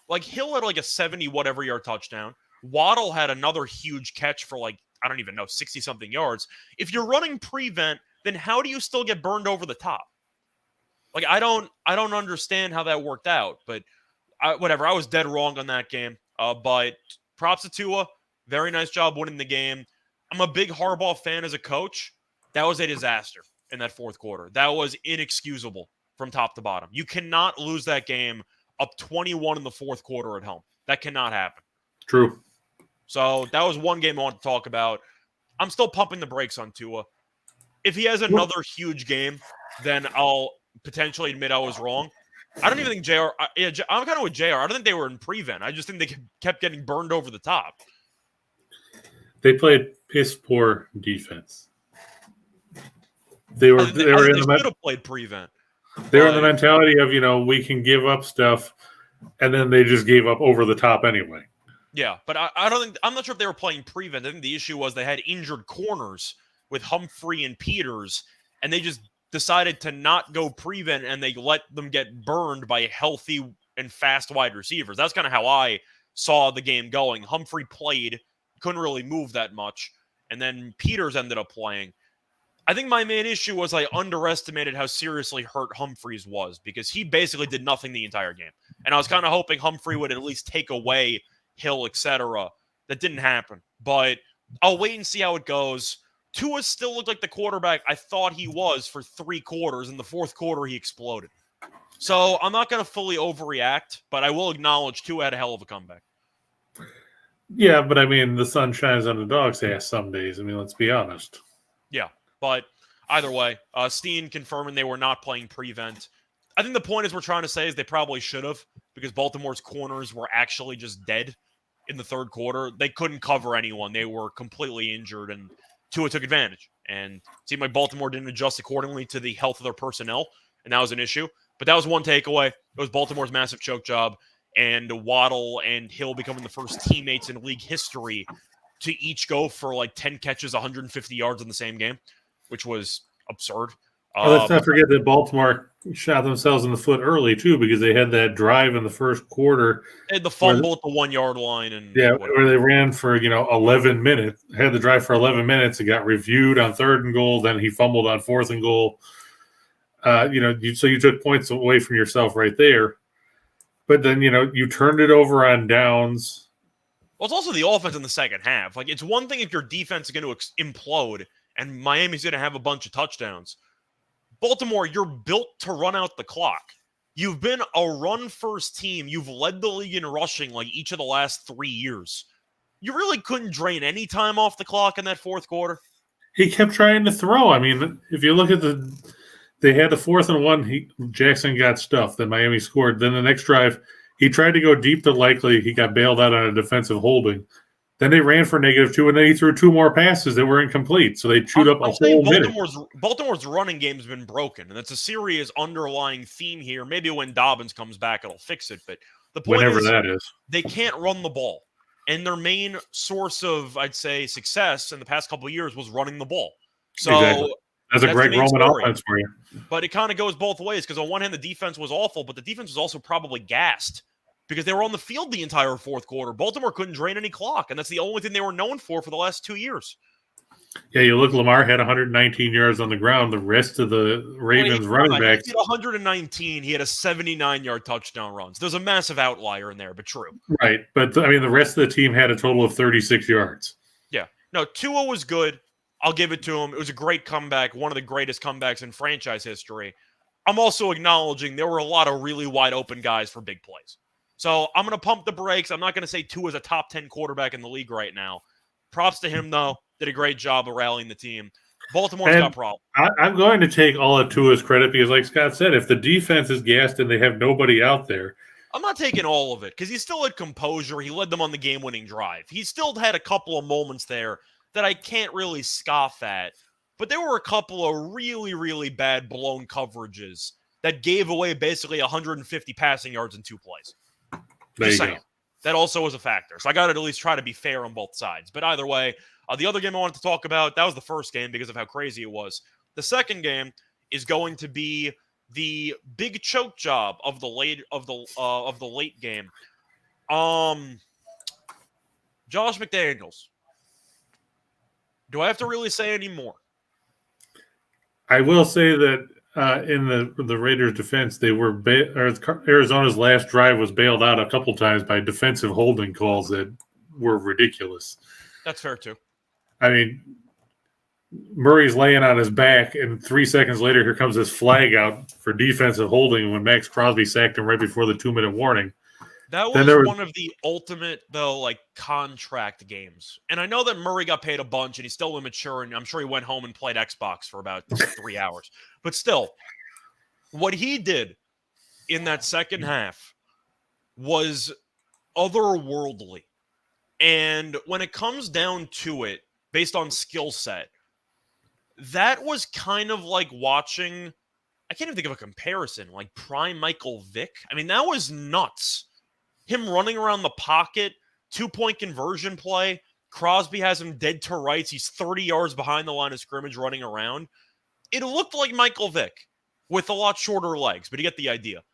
Like, Hill had like a 70-whatever-yard touchdown. Waddle had another huge catch for 60-something yards. If you're running prevent, then how do you still get burned over the top? Like, I don't understand how that worked out. But whatever, I was dead wrong on that game. But props to Tua. Very nice job winning the game. I'm a big Harbaugh fan as a coach. That was a disaster in that fourth quarter. That was inexcusable from top to bottom. You cannot lose that game up 21 in the fourth quarter at home. That cannot happen. True. So that was one game I want to talk about. I'm still pumping the brakes on Tua. If he has another huge game, then I'll potentially admit I was wrong. I don't even think JR – I'm kind of with JR. I don't think they were in prevent. I just think they kept getting burned over the top. They played piss-poor defense. They should have played prevent. They were in the mentality of, we can give up stuff, and then they just gave up over the top anyway. Yeah, but I'm not sure if they were playing prevent. I think the issue was they had injured corners with Humphrey and Peters, and they just decided to not go prevent, and they let them get burned by healthy and fast wide receivers. That's kind of how I saw the game going. Humphrey played, couldn't really move that much, and then Peters ended up playing. I think my main issue was I underestimated how seriously hurt Humphreys was because he basically did nothing the entire game. And I was kind of hoping Humphrey would at least take away Hill, etc. That didn't happen. But I'll wait and see how it goes. Tua still looked like the quarterback I thought he was for 3 quarters. In the fourth quarter, he exploded. So I'm not going to fully overreact, but I will acknowledge Tua had a hell of a comeback. Yeah, but I mean, the sun shines on the dog's ass some days. I mean, let's be honest. Yeah, but either way, Steen confirming they were not playing prevent. I think the point is we're trying to say is they probably should have, because Baltimore's corners were actually just dead in the third quarter. They couldn't cover anyone. They were completely injured, and Tua took advantage. And it seemed like Baltimore didn't adjust accordingly to the health of their personnel, and that was an issue. But that was one takeaway. It was Baltimore's massive choke job, and Waddle and Hill becoming the first teammates in league history to each go for like 10 catches, 150 yards in the same game, which was absurd. Let's not forget that Baltimore shot themselves in the foot early, too, because they had that drive in the first quarter. They had the fumble at the 1 yard line. And where they ran for, 11 minutes. Had the drive for 11 minutes. It got reviewed on 3rd and goal. Then he fumbled on 4th and goal. So you took points away from yourself right there. But then, you turned it over on downs. Well, it's also the offense in the second half. Like, it's one thing if your defense is going to implode and Miami's going to have a bunch of touchdowns. Baltimore, you're built to run out the clock. You've been a run-first team. You've led the league in rushing like each of the last 3 years. You really couldn't drain any time off the clock in that fourth quarter. He kept trying to throw. I mean, if you look at they had the 4th and 1. Jackson got stuffed. Then Miami scored. Then the next drive, he tried to go deep to Likely. He got bailed out on a defensive holding. Then they ran for -2, and then he threw 2 more passes that were incomplete. So they chewed up a whole minute. Baltimore's running game's been broken, and that's a serious underlying theme here. Maybe when Dobbins comes back, it'll fix it. But the point is, they can't run the ball. And their main source of, I'd say, success in the past couple of years was running the ball. So exactly. That's a great Roman offense for you. But it kind of goes both ways, because on one hand, the defense was awful, but the defense was also probably gassed because they were on the field the entire fourth quarter. Baltimore couldn't drain any clock, and that's the only thing they were known for the last 2 years. Yeah, you look, Lamar had 119 yards on the ground. The rest of the Ravens running backs. He had 119. He had a 79-yard touchdown run. So there's a massive outlier in there, but true. Right, but I mean, the rest of the team had a total of 36 yards. Yeah. No, Tua was good. I'll give it to him. It was a great comeback, one of the greatest comebacks in franchise history. I'm also acknowledging there were a lot of really wide open guys for big plays. So I'm going to pump the brakes. I'm not going to say Tua is a top 10 quarterback in the league right now. Props to him, though. Did a great job of rallying the team. Baltimore's got problems. I'm going to take all of Tua's credit because, like Scott said, if the defense is gassed and they have nobody out there. I'm not taking all of it because he still had composure. He led them on the game-winning drive. He still had a couple of moments there that I can't really scoff at. But there were a couple of really, really bad blown coverages that gave away basically 150 passing yards in 2 plays. Just saying. That also was a factor. So I got to at least try to be fair on both sides. But either way, the other game I wanted to talk about, that was the first game because of how crazy it was. The second game is going to be the big choke job of the late game. Josh McDaniels. Do I have to really say any more? I will say that in the Raiders' defense, they were Arizona's last drive was bailed out a couple times by defensive holding calls that were ridiculous. That's fair too. I mean, Murray's laying on his back, and 3 seconds later, here comes this flag out for defensive holding when Max Crosby sacked him right before the 2-minute warning. That was one of the ultimate, though, like contract games. And I know that Murray got paid a bunch, and he's still immature, and I'm sure he went home and played Xbox for about 3 hours. But still, what he did in that second half was otherworldly. And when it comes down to it, based on skill set, that was kind of like watching, I can't even think of a comparison, like prime Michael Vick. I mean, that was nuts. Him running around the pocket, 2-point conversion play. Crosby has him dead to rights. He's 30 yards behind the line of scrimmage running around. It looked like Michael Vick with a lot shorter legs, but you get the idea.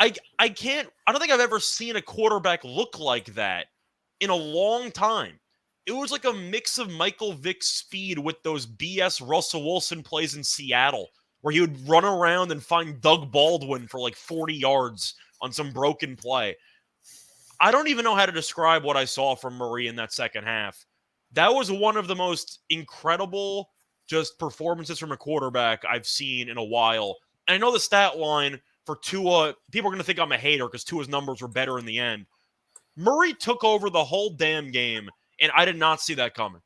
I don't think I've ever seen a quarterback look like that in a long time. It was like a mix of Michael Vick's speed with those BS Russell Wilson plays in Seattle, where he would run around and find Doug Baldwin for like 40 yards on some broken play. I don't even know how to describe what I saw from Murray in that second half. That was one of the most incredible just performances from a quarterback I've seen in a while. And I know the stat line for Tua, people are going to think I'm a hater because Tua's numbers were better in the end. Murray took over the whole damn game, and I did not see that coming.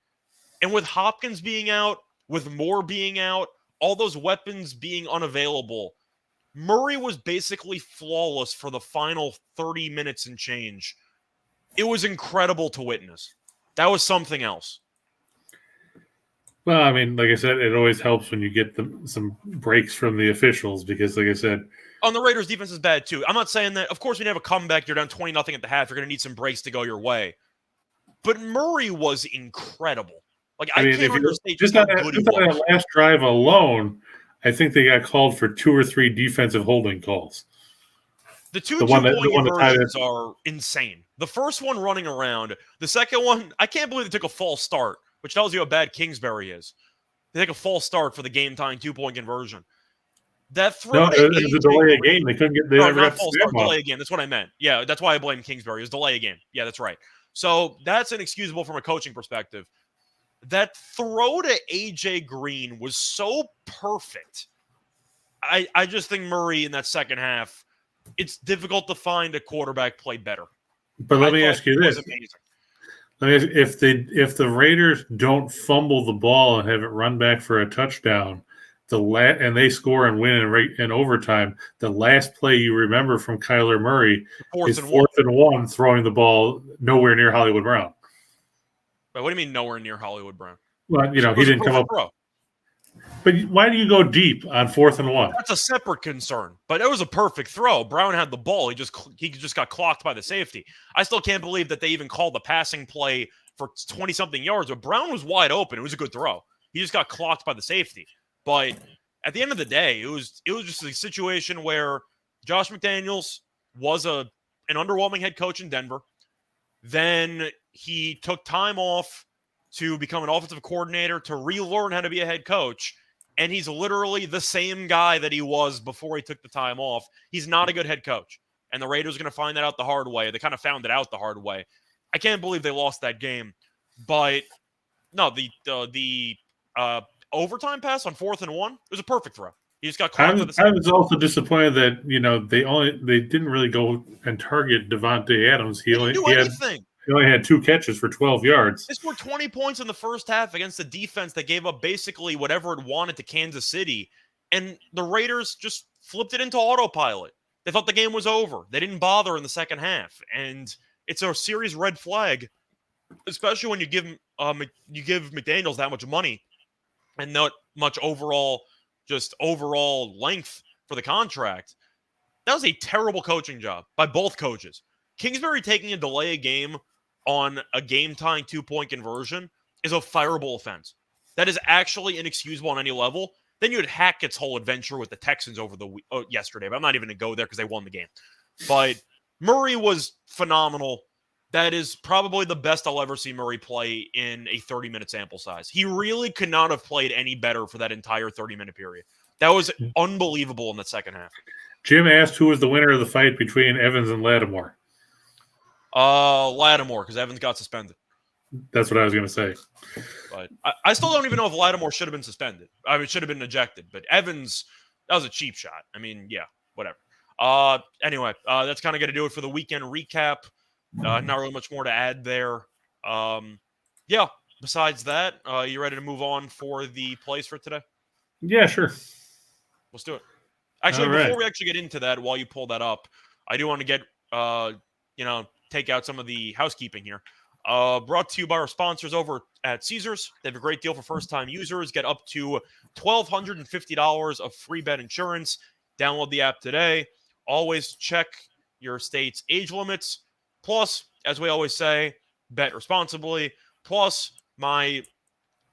And with Hopkins being out, with Moore being out, all those weapons being unavailable, Murray was basically flawless for the final 30 minutes and change. It was incredible to witness. That was something else. Well, I mean, like I said, it always helps when you get some breaks from the officials because, like I said, on the Raiders' defense is bad too. I'm not saying that. Of course, when you have a comeback, you're down 20-0 at the half. You're going to need some breaks to go your way. But Murray was incredible. Like I mean, can't understate just how good he was. On that last drive alone, I think they got called for 2 or 3 defensive holding calls. The two two-point conversions are insane. The first one running around. The second one, I can't believe they took a false start, which tells you how bad Kingsbury is. They take a false start for the game-tying 2-point conversion. That throw it was a delay of game. They couldn't get. They never got false start. Delay of game. That's what I meant. Yeah, that's why I blame Kingsbury. It was delay of game. Yeah, that's right. So that's inexcusable from a coaching perspective. That throw to AJ Green was so perfect. I just think Murray in that second half, it's difficult to find a quarterback play better. But let me ask you this: if the Raiders don't fumble the ball and have it run back for a touchdown, and they score and win in overtime, the last play you remember from Kyler Murray is 4th and 1, throwing the ball nowhere near Hollywood Brown. But what do you mean nowhere near Hollywood Brown? Well, he didn't come up. But why do you go deep on 4th and 1? That's a separate concern. But it was a perfect throw. Brown had the ball. He just got clocked by the safety. I still can't believe that they even called the passing play for 20-something yards. But Brown was wide open. It was a good throw. He just got clocked by the safety. But at the end of the day, it was just a situation where Josh McDaniels was an underwhelming head coach in Denver. Then he took time off to become an offensive coordinator to relearn how to be a head coach. And he's literally the same guy that he was before he took the time off. He's not a good head coach. And the Raiders are going to find that out the hard way. They kind of found it out the hard way. I can't believe they lost that game. But no, the overtime pass on 4th and 1, it was a perfect throw. He just got caught. I was also disappointed that they didn't really go and target Devontae Adams. He only had 2 catches for 12 yards. They scored 20 points in the first half against a defense that gave up basically whatever it wanted to Kansas City. And the Raiders just flipped it into autopilot. They thought the game was over. They didn't bother in the second half. And it's a serious red flag, especially when you give McDaniels that much money and not much overall length for the contract. That was a terrible coaching job by both coaches. Kingsbury taking a delay of game on a game-tying 2-point conversion is a fireable offense. That is actually inexcusable on any level. Then you had Hackett's whole adventure with the Texans over yesterday, but I'm not even going to go there because they won the game. But Murray was phenomenal. That is probably the best I'll ever see Murray play in a 30-minute sample size. He really could not have played any better for that entire 30-minute period. That was unbelievable in the second half. Jim asked who was the winner of the fight between Evans and Lattimore. Lattimore, because Evans got suspended. That's what I was going to say. But I still don't even know if Lattimore should have been suspended. I mean, should have been ejected. But Evans, that was a cheap shot. I mean, yeah, whatever. Anyway, that's kind of going to do it for the weekend recap. Not really much more to add there. Yeah, besides that, you ready to move on for the plays for today? Yeah, sure. Let's do it. Actually, before we actually get into that, while you pull that up, I do want to get, take out some of the housekeeping here. Brought to you by our sponsors over at Caesars. They have a great deal for first-time users. Get up to $1,250 of free bet insurance. Download the app today. Always check your state's age limits. Plus, as we always say, bet responsibly. Plus, my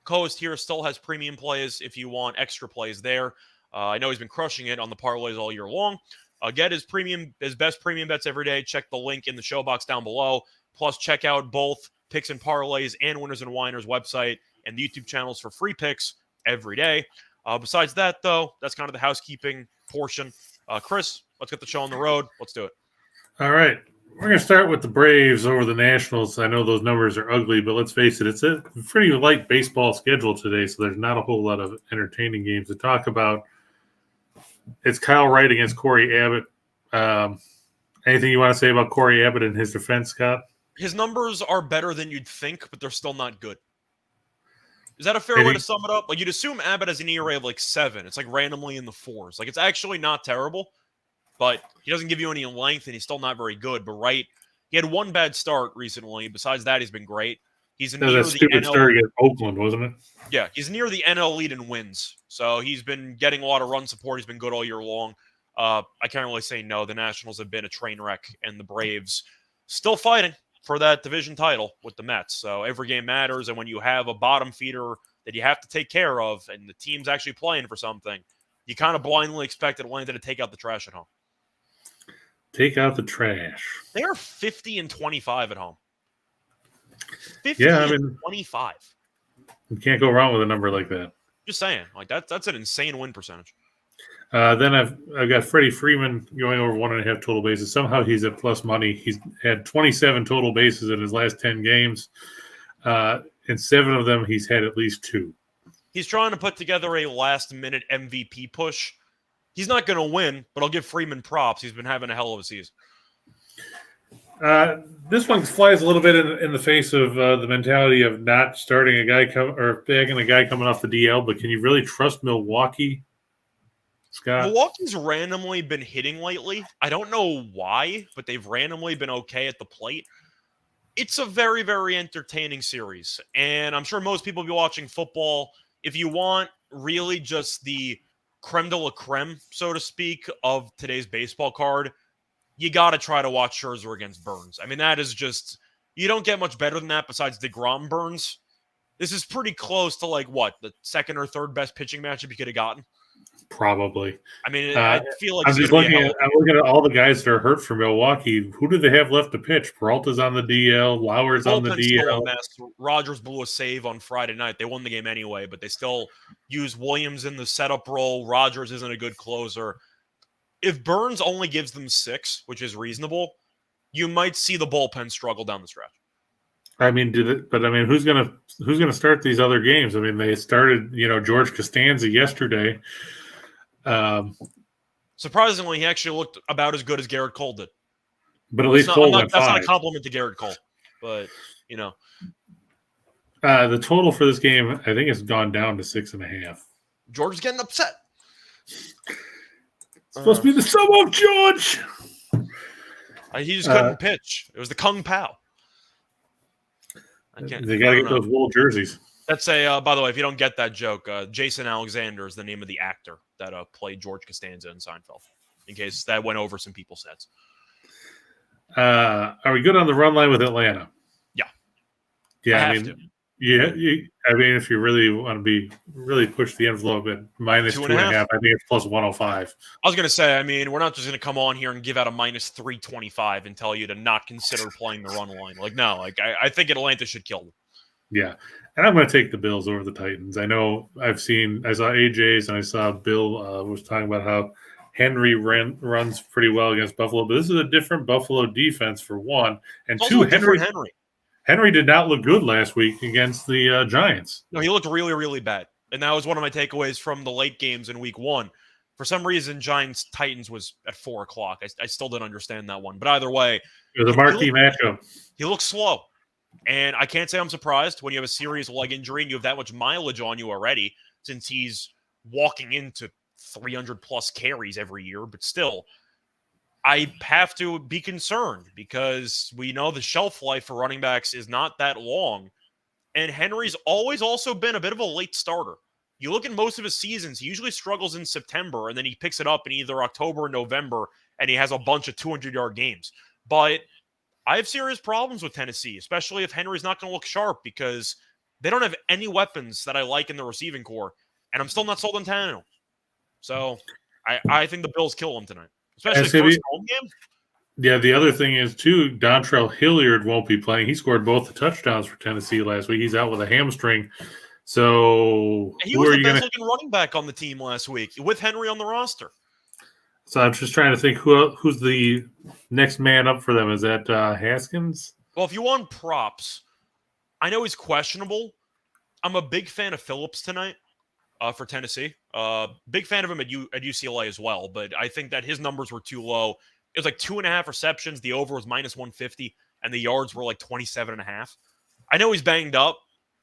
co-host here still has premium plays if you want extra plays there. I know he's been crushing it on the parlays all year long. Get his best premium bets every day. Check the link in the show box down below. Plus, check out both Picks and Parlays and Winners and Winers website and the YouTube channels for free picks every day. Besides that, though, that's kind of the housekeeping portion. Chris, let's get the show on the road. Let's do it. All right. We're going to start with the Braves over the Nationals. I know those numbers are ugly, but let's face it, it's a pretty light baseball schedule today, so there's not a whole lot of entertaining games to talk about. It's Kyle Wright against Corey Abbott. Anything you want to say about Corey Abbott and his defense, Scott? His numbers are better than you'd think, but they're still not good. Is that a fair way to sum it up? Like, you'd assume Abbott has an ERA of like 7. It's like randomly in the 4s. Like, it's actually not terrible, but he doesn't give you any length, and he's still not very good. But Wright, he had one bad start recently. Besides that, he's been great. He's near that the stupid NL. start against Oakland, wasn't it? Yeah, he's near the NL lead in wins. So he's been getting a lot of run support. He's been good all year long. I can't really say no. The Nationals have been a train wreck, and the Braves still fighting for that division title with the Mets. So every game matters, and when you have a bottom feeder that you have to take care of, and the team's actually playing for something, you kind of blindly expect Atlanta to take out the trash at home. Take out the trash. They are 50-25 at home. 25. You can't go wrong with a number like that. Just saying, like that's an insane win percentage. Then I've got Freddie Freeman going over 1.5 total bases. Somehow he's at plus money. He's had 27 total bases in his last 10 games. In 7 of them, he's had at least 2. He's trying to put together a last-minute MVP push. He's not going to win, but I'll give Freeman props. He's been having a hell of a season. This one flies a little bit in the face of the mentality of not starting a guy or bagging a guy coming off the DL. But can you really trust Milwaukee, Scott? Milwaukee's randomly been hitting lately. I don't know why, but they've randomly been okay at the plate. It's a very, very entertaining series, and I'm sure most people will be watching football. If you want really just the creme de la creme, so to speak, of today's baseball card, you got to try to watch Scherzer against Burns. I mean, that is just, you don't get much better than that besides DeGrom Burns. This is pretty close to, like, what, the second or third best pitching matchup you could have gotten? Probably. I mean, I feel like I'm looking at all the guys that are hurt for Milwaukee. Who do they have left to pitch? Peralta's on the DL. Lauer's on the DL. Rogers blew a save on Friday night. They won the game anyway, but they still use Williams in the setup role. Rogers isn't a good closer. If Burns only gives them 6, which is reasonable, you might see the bullpen struggle down the stretch. I mean, who's gonna start these other games? I mean, they started, George Costanza yesterday. Surprisingly, he actually looked about as good as Garrett Cole did. But at least Cole went 5. That's not a compliment to Garrett Cole, but the total for this game, I think, has gone down to 6.5. George is getting upset. It's supposed to be the sum of George. He just couldn't pitch. It was the Kung Pao. They got to get those wool jerseys. That's by the way, if you don't get that joke, Jason Alexander is the name of the actor that played George Costanza in Seinfeld, in case that went over some people's heads. Are we good on the run line with Atlanta? Yeah. I mean, if you really want to really push the envelope at minus 2.5, I think it's plus 105. I was going to say, I mean, we're not just going to come on here and give out a minus 325 and tell you to not consider playing the run line. Like, no, I think Atlanta should kill them. Yeah. And I'm going to take the Bills over the Titans. I know I saw AJ's and I saw Bill was talking about how Henry runs pretty well against Buffalo, but this is a different Buffalo defense for one. And it's two, Henry did not look good last week against the Giants. No, he looked really, really bad. And that was one of my takeaways from the late games in week 1. For some reason, Giants-Titans was at 4 o'clock. I still didn't understand that one. But either way, it was a marquee matchup. He looks slow. And I can't say I'm surprised when you have a serious leg injury and you have that much mileage on you already, since he's walking into 300-plus carries every year. But still, I have to be concerned because we know the shelf life for running backs is not that long. And Henry's always also been a bit of a late starter. You look at most of his seasons, he usually struggles in September, and then he picks it up in either October or November, and he has a bunch of 200-yard games. But I have serious problems with Tennessee, especially if Henry's not going to look sharp, because they don't have any weapons that I like in the receiving core, and I'm still not sold on Tannehill. So I think the Bills kill him tonight, especially first home game. Yeah, the other thing is, too, Dontrell Hilliard won't be playing. He scored both the touchdowns for Tennessee last week. He's out with a hamstring. So He who was are the you best going to? looking running back on the team last week with Henry on the roster. So I'm just trying to think who's the next man up for them. Is that Haskins? Well, if you want props, I know he's questionable. I'm a big fan of Phillips tonight for Tennessee. Big fan of him at UCLA as well, but I think that his numbers were too low. It was like 2.5 receptions. The over was minus 150, and the yards were like 27.5. I know he's banged up,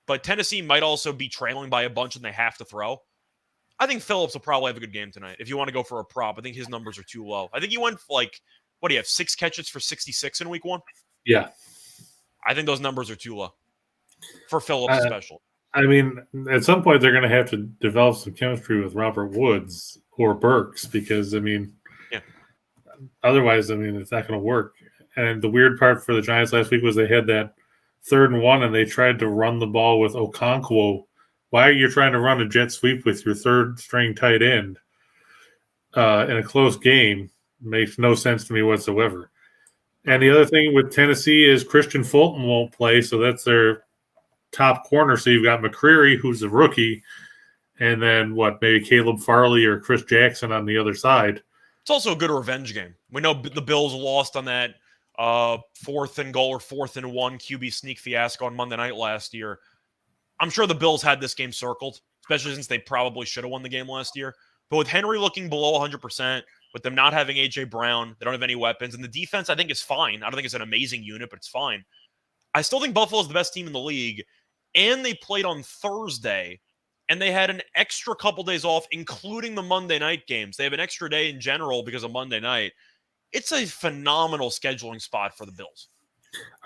but Tennessee might also be trailing by a bunch and they have to throw. I think Phillips will probably have a good game tonight. If you want to go for a prop, I think his numbers are too low. I think he went like, what do you have, 6 catches for 66 in week 1? Yeah. I think those numbers are too low for Phillips especially. I mean, at some point they're going to have to develop some chemistry with Robert Woods or Burks because, I mean, otherwise, I mean, it's not going to work. And the weird part for the Giants last week was they had that 3rd and 1 and they tried to run the ball with Okonkwo. Why are you trying to run a jet sweep with your 3rd string tight end in a close game? Makes no sense to me whatsoever. And the other thing with Tennessee is Christian Fulton won't play, so that's their top corner. So you've got McCreary, who's a rookie, and then maybe Caleb Farley or Chris Jackson on the other side. It's also a good revenge game. We know the Bills lost on that 4th and goal or 4th and 1 QB sneak fiasco on Monday night last year. I'm sure the Bills had this game circled, especially since they probably should have won the game last year. But with Henry looking below 100%, with them not having A.J. Brown, they don't have any weapons, and the defense I think is fine. I don't think it's an amazing unit, but it's fine. I still think Buffalo's the best team in the league, and they played on Thursday, and they had an extra couple days off, including the Monday night games. They have an extra day in general because of Monday night. It's a phenomenal scheduling spot for the Bills.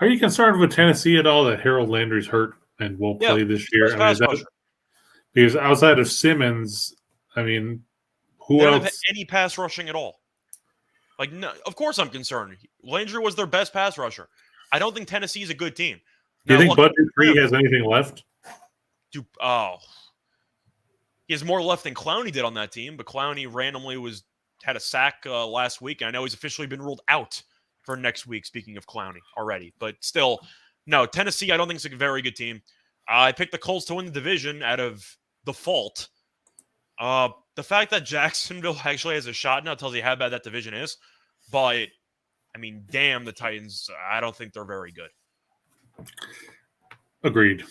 Are you concerned with Tennessee at all that Harold Landry's hurt and won't play this year? I mean, because outside of Simmons, I mean, who else? Don't have any pass rushing at all. Like, no, of course I'm concerned. Landry was their best pass rusher. I don't think Tennessee is a good team. Do you think Bud Dupree has anything left? He has more left than Clowney did on that team, but Clowney randomly had a sack last week, and I know he's officially been ruled out for next week, speaking of Clowney already. But still, no, Tennessee I don't think is a very good team. I picked the Colts to win the division out of default. The fact that Jacksonville actually has a shot now tells you how bad that division is. But, I mean, damn, the Titans, I don't think they're very good. Agreed.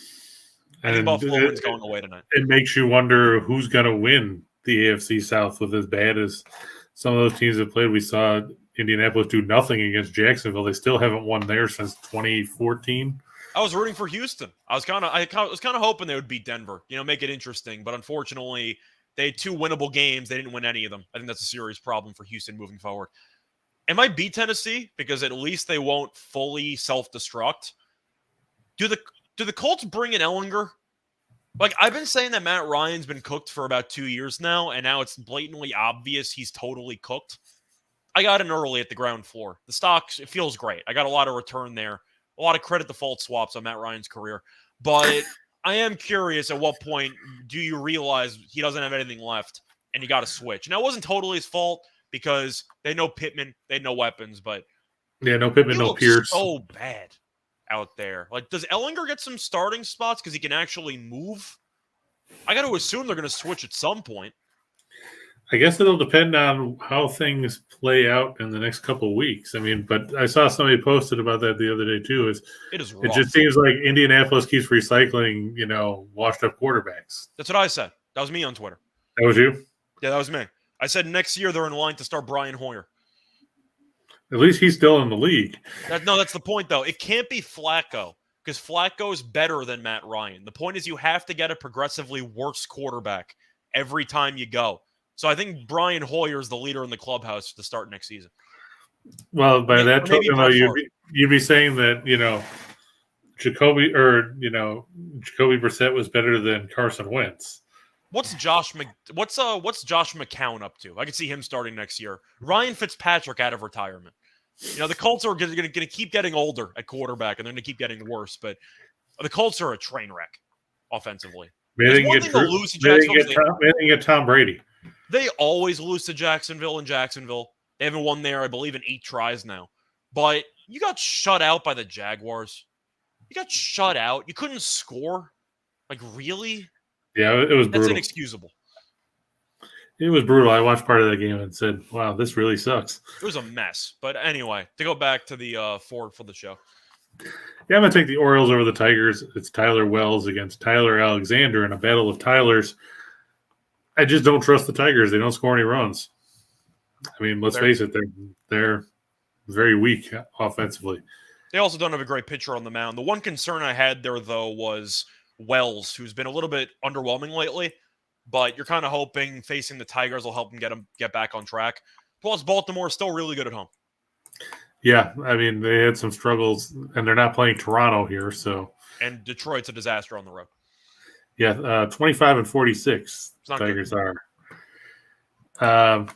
I think Buffalo wins going away tonight. It makes you wonder who's going to win the AFC South with as bad as some of those teams have played. We saw Indianapolis do nothing against Jacksonville. They still haven't won there since 2014. I was rooting for Houston. I was kind of hoping they would beat Denver, make it interesting. But unfortunately, they had 2 winnable games. They didn't win any of them. I think that's a serious problem for Houston moving forward. It might beat Tennessee because at least they won't fully self-destruct. Do the Colts bring in Ellinger? Like, I've been saying that Matt Ryan's been cooked for about 2 years now, and now it's blatantly obvious he's totally cooked. I got in early at the ground floor. The stock, it feels great. I got a lot of return there. A lot of credit default swaps on Matt Ryan's career. But I am curious at what point do you realize he doesn't have anything left and you got to switch. Now, it wasn't totally his fault because they know Pittman, they had no weapons, but yeah, no Pittman, no Pierce. So bad out there. Like, does Ellinger get some starting spots because he can actually move? I got to assume they're going to switch at some point. I guess it'll depend on how things play out in the next couple of weeks. I mean, but I saw somebody posted about that the other day too. It just seems like Indianapolis keeps recycling, washed up quarterbacks. That's what I said. That was me on Twitter. That was you? Yeah, that was me. I said next year they're in line to start Brian Hoyer. At least he's still in the league. That's the point, though. It can't be Flacco because Flacco is better than Matt Ryan. The point is you have to get a progressively worse quarterback every time you go. So I think Brian Hoyer is the leader in the clubhouse to start next season. Well, by that token, though, you'd be saying that, Jacoby Brissett was better than Carson Wentz. What's Josh McCown up to? I could see him starting next year. Ryan Fitzpatrick out of retirement. The Colts are going to keep getting older at quarterback, and they're going to keep getting worse. But the Colts are a train wreck offensively. Maybe they can get Tom Brady. They always lose to Jacksonville. They haven't won there, I believe, in 8 tries now. But you got shut out by the Jaguars. You got shut out. You couldn't score. Like, really? Yeah, it was That's brutal. inexcusable. It was brutal. I watched part of that game and said, wow, this really sucks. It was a mess. But anyway, to go back to the forward for the show. Yeah, I'm going to take the Orioles over the Tigers. It's Tyler Wells against Tyler Alexander in a battle of Tylers. I just don't trust the Tigers. They don't score any runs. I mean, let's face it, they're very weak offensively. They also don't have a great pitcher on the mound. The one concern I had there, though, was Wells, who's been a little bit underwhelming lately. But you're kind of hoping facing the Tigers will help him get back on track. Plus, Baltimore is still really good at home. Yeah, I mean, they had some struggles, and they're not playing Toronto here, so. And Detroit's a disaster on the road. Yeah, 25 and 46, Tigers good. are.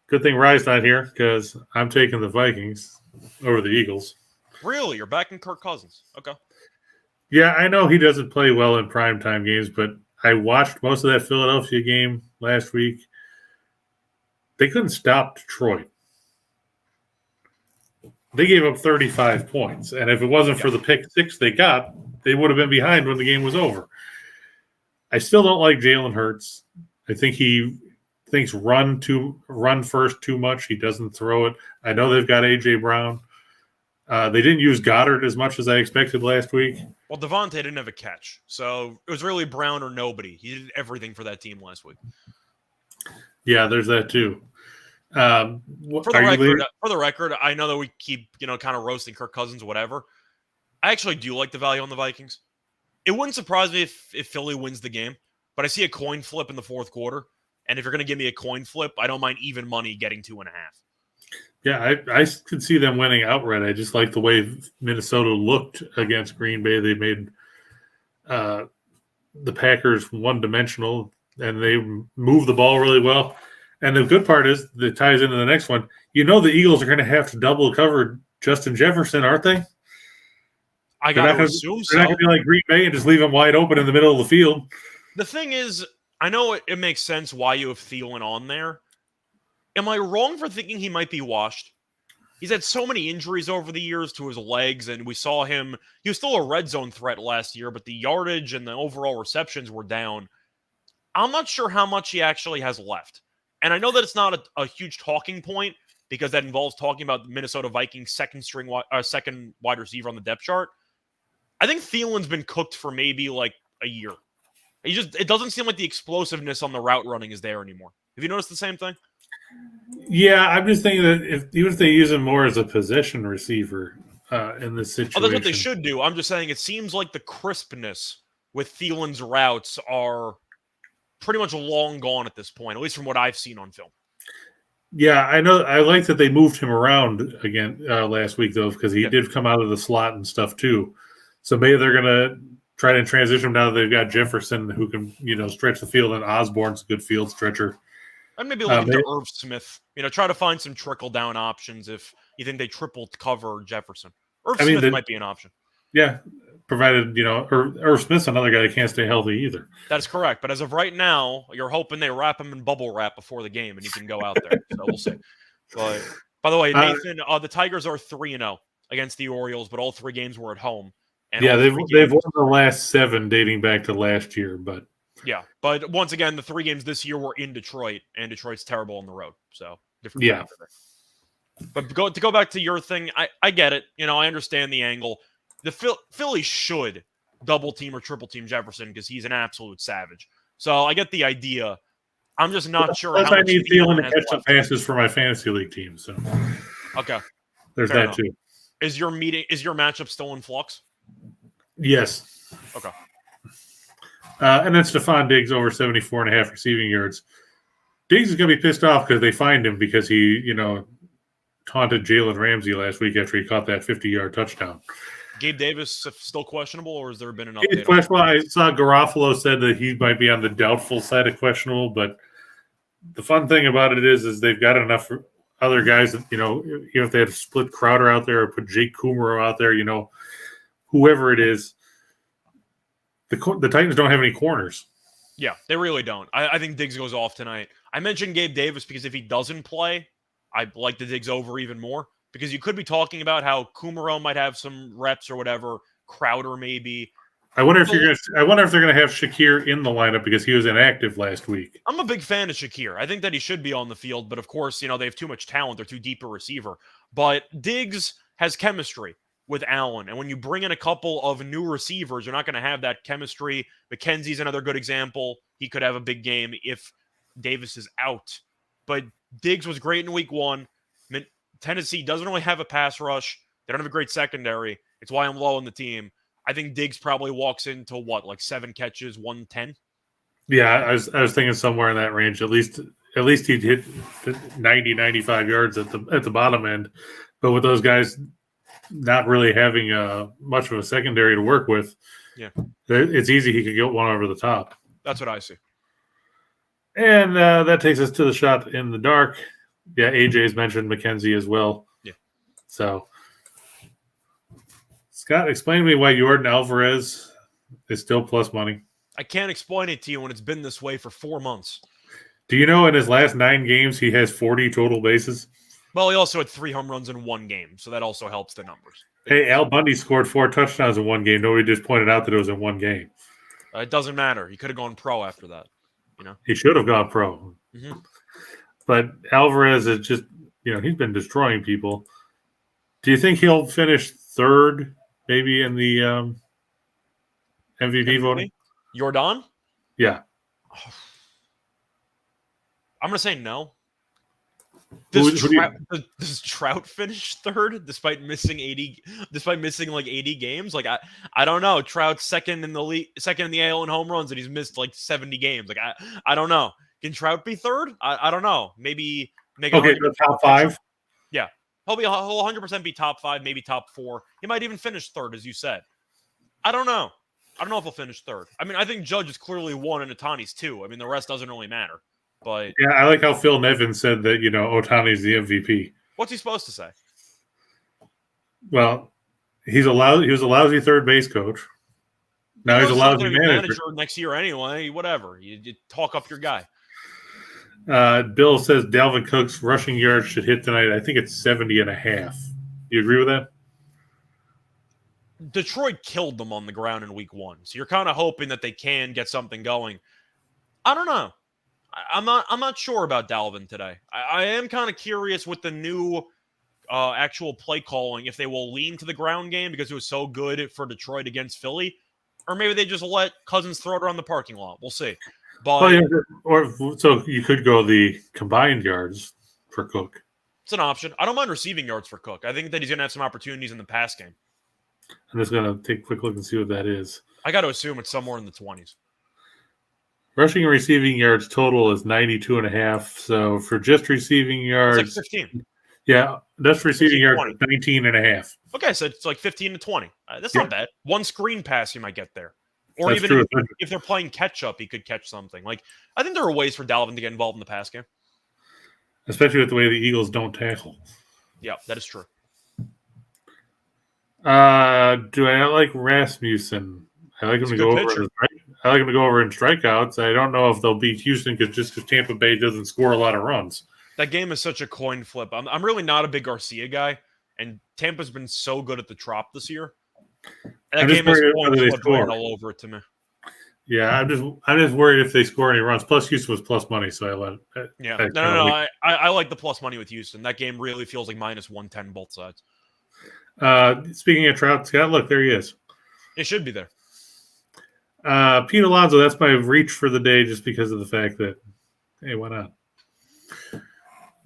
Good thing Rye's not here, because I'm taking the Vikings over the Eagles. Really? You're backing Kirk Cousins? Okay. Yeah, I know he doesn't play well in primetime games, but I watched most of that Philadelphia game last week. They couldn't stop Detroit. They gave up 35 points, and if it wasn't for the pick six they got, they would have been behind when the game was over. I still don't like Jalen Hurts. I think he thinks run first too much. He doesn't throw it. I know they've got A.J. Brown. They didn't use Goddard as much as I expected last week. Well, Devontae didn't have a catch, so it was really Brown or nobody. He did everything for that team last week. Yeah, there's that too. For the record, I know that we keep, kind of roasting Kirk Cousins, whatever. I actually do like the value on the Vikings. It wouldn't surprise me if Philly wins the game, but I see a coin flip in the fourth quarter, and if you're going to give me a coin flip, I don't mind even money getting 2.5. Yeah, I could see them winning outright. I just like the way Minnesota looked against Green Bay. They made the Packers one-dimensional, and they moved the ball really well. And the good part is, that ties into the next one, the Eagles are going to have to double cover Justin Jefferson, aren't they? I got to assume so. They're not going to be like Green Bay and just leave him wide open in the middle of the field. The thing is, I know it makes sense why you have Thielen on there. Am I wrong for thinking he might be washed? He's had so many injuries over the years to his legs, and we saw him. He was still a red zone threat last year, but the yardage and the overall receptions were down. I'm not sure how much he actually has left. And I know that it's not a huge talking point because that involves talking about the Minnesota Vikings second wide receiver on the depth chart. I think Thielen's been cooked for maybe like a year. It doesn't seem like the explosiveness on the route running is there anymore. Have you noticed the same thing? Yeah, I'm just thinking that even if they use him more as a possession receiver in this situation. That's what they should do. I'm just saying it seems like the crispness with Thielen's routes are pretty much long gone at this point, at least from what I've seen on film. Yeah, I know. I like that they moved him around again last week, though, because he did come out of the slot and stuff, too. So maybe they're going to try to transition him now that they've got Jefferson who can, stretch the field, and Osborne's a good field stretcher. And maybe look into Irv Smith. Try to find some trickle-down options if you think they triple cover Jefferson. Smith might be an option. Yeah, provided, Irv Smith's another guy that can't stay healthy either. That's correct. But as of right now, you're hoping they wrap him in bubble wrap before the game and he can go out there. So we'll see. But, by the way, Nathan, the Tigers are 3-0 against the Orioles, but all 3 games were at home. And they've won the last 7 dating back to last year, but. Yeah, but once again, the 3 games this year were in Detroit, and Detroit's terrible on the road. So, different factor there. But to go back to your thing, I get it. I understand the angle. The Philly should double team or triple team Jefferson because he's an absolute savage. So, I get the idea. I'm just not sure how much I need Thielen to catch some passes for my fantasy league team. So, okay, there's fair that enough. too. Is your matchup still in flux? Yes. Okay. And then Stephon Diggs over 74.5 receiving yards. Diggs is going to be pissed off because they fined him because he, taunted Jalen Ramsey last week after he caught that 50-yard touchdown. Gabe Davis still questionable, or has there been an He's update? Questionable. I saw Garofalo said that he might be on the doubtful side of questionable, but the fun thing about it is they've got enough other guys that, even if they had to split Crowder out there or put Jake Kumaro out there, whoever it is, the Titans don't have any corners. Yeah, they really don't. I think Diggs goes off tonight. I mentioned Gabe Davis because if he doesn't play, I like the Diggs over even more because you could be talking about how Kumaro might have some reps or whatever, Crowder maybe. I wonder if they're gonna have Shakir in the lineup because he was inactive last week. I'm a big fan of Shakir. I think that he should be on the field, but of course, they have too much talent. They're too deep a receiver. But Diggs has chemistry with Allen, and when you bring in a couple of new receivers, you're not going to have that chemistry. McKenzie's another good example. He could have a big game if Davis is out. But Diggs was great in week 1. Tennessee doesn't really have a pass rush. They don't have a great secondary. It's why I'm low on the team. I think Diggs probably walks into like 7 catches, 110. Yeah, I was thinking somewhere in that range. At least he'd hit 90, 95 yards at the bottom end. But with those guys not really having much of a secondary to work with, it's easy he could get one over the top. That's what I see. And that takes us to the shot in the dark. Yeah, AJ's mentioned McKenzie as well. Yeah. So, Scott, explain to me why Jordan Alvarez is still plus money. I can't explain it to you when it's been this way for 4 months. Do you know in his last 9 games he has 40 total bases? Well, he also had 3 home runs in 1 game, so that also helps the numbers. Hey, Al Bundy scored 4 touchdowns in 1 game. Nobody just pointed out that it was in 1 game. It doesn't matter. He could have gone pro after that. He should have gone pro. Mm-hmm. But Alvarez is just, he's been destroying people. Do you think he'll finish 3rd, maybe in the MVP voting? Jordan? Yeah. I'm going to say no. Does Trout finish 3rd despite missing like 80 games? Like I don't know. Trout's second in the AL in home runs, and he's missed like 70 games. Like I don't know. Can Trout be 3rd? I don't know. Maybe make it the top 5. Yeah, he'll 100% be top 5, maybe top 4. He might even finish 3rd, as you said. I don't know. I don't know if he'll finish 3rd. I mean, I think Judge is clearly 1 and Ohtani's 2. I mean, the rest doesn't really matter. But yeah, I like how Phil Nevin said that, Ohtani's the MVP. What's he supposed to say? Well, he was a lousy third base coach. Now he's a lousy manager next year anyway. Whatever. You talk up your guy. Bill says Dalvin Cook's rushing yards should hit tonight. I think it's 70.5. You agree with that? Detroit killed them on the ground in week 1. So you're kind of hoping that they can get something going. I don't know. I'm not sure about Dalvin today. I am kind of curious with the new actual play calling if they will lean to the ground game because it was so good for Detroit against Philly, or maybe they just let Cousins throw it around the parking lot. We'll see. But so you could go the combined yards for Cook. It's an option. I don't mind receiving yards for Cook. I think that he's going to have some opportunities in the pass game. I'm just going to take a quick look and see what that is. I got to assume it's somewhere in the 20s. Rushing and receiving yards total is 92.5. So for just receiving yards, it's like 15. Yeah, just receiving yards 19.5. Okay, so it's like 15 to 20. That's not bad. 1 screen pass you might get there, or That's even true. if they're playing catch up, he could catch something. Like I think there are ways for Dalvin to get involved in the pass game, especially with the way the Eagles don't tackle. Yeah, that is true. Do I like Rasmussen? I like him to go over. I like him to go over in strikeouts. I don't know if they'll beat Houston because Tampa Bay doesn't score a lot of runs. That game is such a coin flip. I'm really not a big Garcia guy, and Tampa's been so good at the Trop this year. And that game is coin flip going all over it to me. Yeah, I'm just worried if they score any runs. Plus, Houston was plus money, so I let it. Yeah, no. I like the plus money with Houston. That game really feels like minus 110 both sides. Speaking of Trout, Scott, look, there he is. It should be there. Pete Alonso, that's my reach for the day just because of the fact that, hey, why not?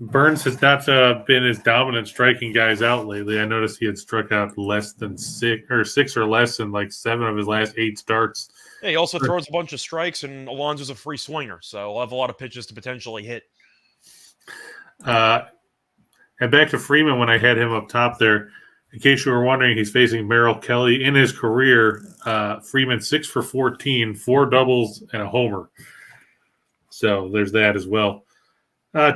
Burns has not been as dominant striking guys out lately. I noticed he had struck out less than 6 or less in like 7 of his last 8 starts. Yeah, he also throws a bunch of strikes, and Alonso's a free swinger, so he'll have a lot of pitches to potentially hit. And back to Freeman when I had him up top there. In case you were wondering, he's facing Merrill Kelly in his career. Freeman 6 for 14, 4 doubles, and a homer. So there's that as well.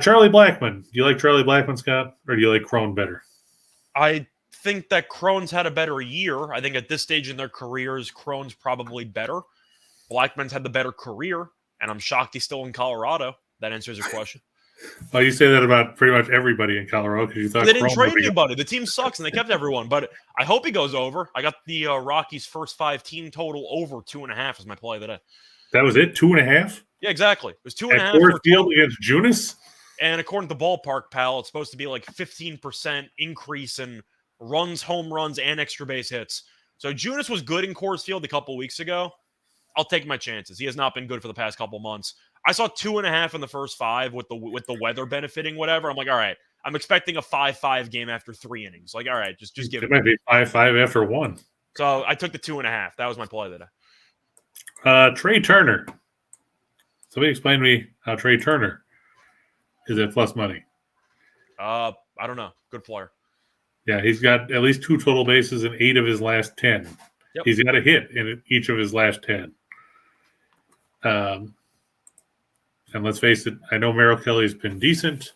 Charlie Blackmon. Do you like Charlie Blackmon, Scott, or do you like Crone better? I think that Crone's had a better year. I think at this stage in their careers, Crone's probably better. Blackmon's had the better career, and I'm shocked he's still in Colorado. That answers your question. Well, you say that about pretty much everybody in Colorado because you thought They didn't Chrome trade would be. anybody. The team sucks, and they kept everyone. But I hope he goes over. I got the Rockies' first 5 team total over 2.5 as my play today. That was it? 2.5? Yeah, exactly. It was 2.5 At for Coors Field against Junis? And according to Ballpark Pal, it's supposed to be like 15% increase in runs, home runs, and extra base hits. So Junis was good in Coors Field a couple weeks ago. I'll take my chances. He has not been good for the past couple months. I saw 2.5 in the first 5 with the weather benefiting, whatever. I'm like, all right, I'm expecting a 5-5 game after 3 innings. Like, all right, just give it. It might be 5-5 after 1. So I took the 2.5. That was my play today. Trey Turner. Somebody explain to me how Trey Turner is at plus money. I don't know. Good player. Yeah, he's got at least 2 total bases in 8 of his last 10. Yep. He's got a hit in each of his last 10. And let's face it, I know Merrill Kelly's been decent,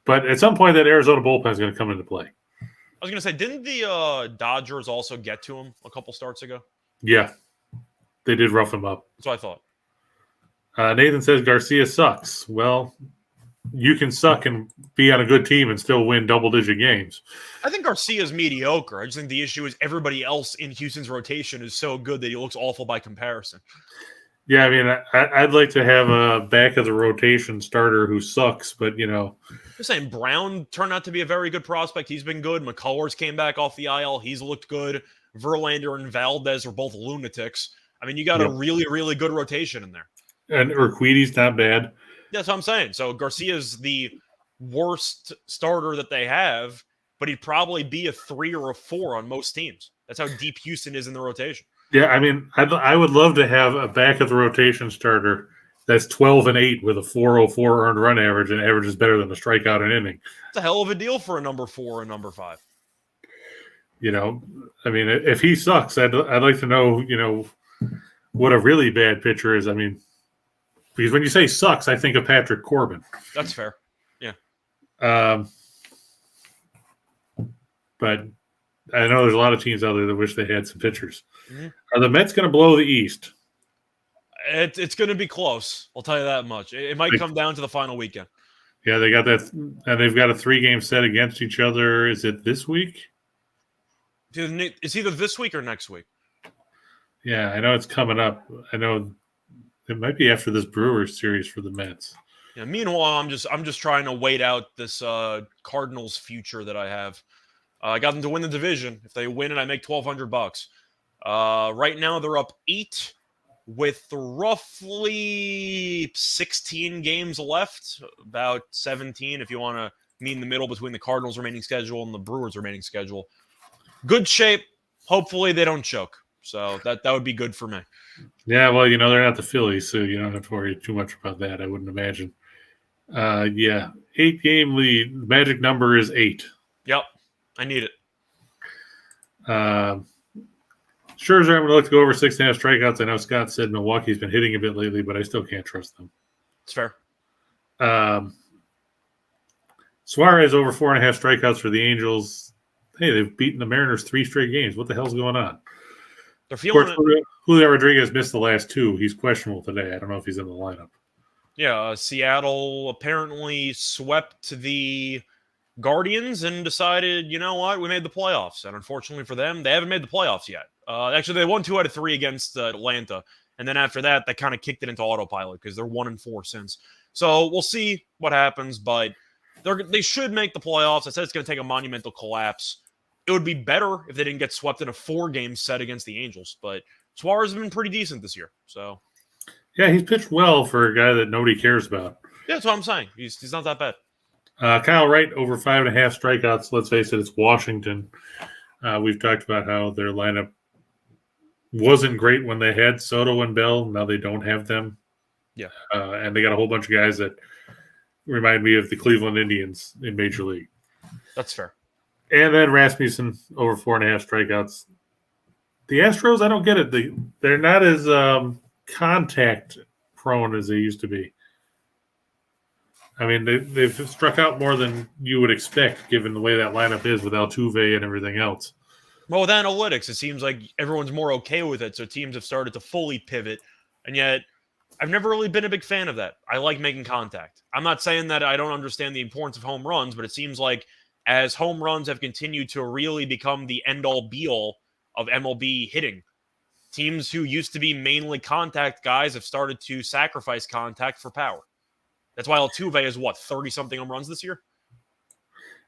but at some point that Arizona bullpen is going to come into play. I was going to say, didn't the Dodgers also get to him a couple starts ago? Yeah, they did rough him up. That's what I thought. Nathan says Garcia sucks. Well, you can suck and be on a good team and still win double-digit games. I think Garcia's mediocre. I just think the issue is everybody else in Houston's rotation is so good that he looks awful by comparison. Yeah, I mean, I'd like to have a back-of-the-rotation starter who sucks, but, you know. Just saying, Brown turned out to be a very good prospect. He's been good. McCullers came back off the IL. He's looked good. Verlander and Valdez are both lunatics. I mean, you got a really, really good rotation in there. And Urquidy's not bad. Yeah, that's what I'm saying. So Garcia's the worst starter that they have, but he'd probably be a 3 or a 4 on most teams. That's how deep Houston is in the rotation. Yeah, I mean, I would love to have a back-of-the-rotation starter that's 12-8 with a 4.04 earned run average and averages better than a strikeout an inning. It's a hell of a deal for a number 4 and number 5. You know, I mean, if he sucks, I'd like to know, you know, what a really bad pitcher is. I mean, because when you say sucks, I think of Patrick Corbin. That's fair. Yeah. But I know there's a lot of teams out there that wish they had some pitchers. Mm-hmm. Are the Mets going to blow the East? It's going to be close. I'll tell you that much. It might come down to the final weekend. Yeah, they got that, and they've got a 3-game set against each other. Is it this week? It's either this week or next week. Yeah, I know it's coming up. I know it might be after this Brewers series for the Mets. Yeah. Meanwhile, I'm just trying to wait out this Cardinals future that I have. I got them to win the division. If they win it, I make $1,200. Right now, they're up 8 with roughly 16 games left, about 17 if you want to meet in the middle between the Cardinals' remaining schedule and the Brewers' remaining schedule. Good shape. Hopefully, they don't choke. So that would be good for me. Yeah, well, you know, they're not the Phillies, so you don't have to worry too much about that, I wouldn't imagine. Yeah, 8-game lead. The magic number is 8. Yep, I need it. Scherzer, I'm going to look to go over 6.5 strikeouts. I know Scott said Milwaukee's been hitting a bit lately, but I still can't trust them. It's fair. Suarez over 4.5 strikeouts for the Angels. Hey, they've beaten the Mariners 3 straight games. What the hell's going on? They're feeling it. Julio Rodriguez missed the last 2. He's questionable today. I don't know if he's in the lineup. Yeah, Seattle apparently swept the Guardians and decided, you know what, we made the playoffs. And unfortunately for them, they haven't made the playoffs yet. Actually, they won 2 out of 3 against Atlanta. And then after that, they kind of kicked it into autopilot because they're 1-4 since. So we'll see what happens, but they should make the playoffs. I said it's going to take a monumental collapse. It would be better if they didn't get swept in a 4-game set against the Angels, but Suarez has been pretty decent this year. So, yeah, he's pitched well for a guy that nobody cares about. Yeah, that's what I'm saying. He's not that bad. Kyle Wright over 5.5 strikeouts. Let's face it, it's Washington. We've talked about how their lineup wasn't great when they had Soto and Bell. Now they don't have them. Yeah, and they got a whole bunch of guys that remind me of the Cleveland Indians in Major League. That's fair. And then Rasmussen over 4.5 strikeouts. The Astros, I don't get it. They're not as contact prone as they used to be. I mean, they've struck out more than you would expect, given the way that lineup is with Altuve and everything else. Well, with analytics, it seems like everyone's more okay with it, so teams have started to fully pivot. And yet, I've never really been a big fan of that. I like making contact. I'm not saying that I don't understand the importance of home runs, but it seems like as home runs have continued to really become the end-all be-all of MLB hitting, teams who used to be mainly contact guys have started to sacrifice contact for power. That's why Altuve is, 30-something home runs this year?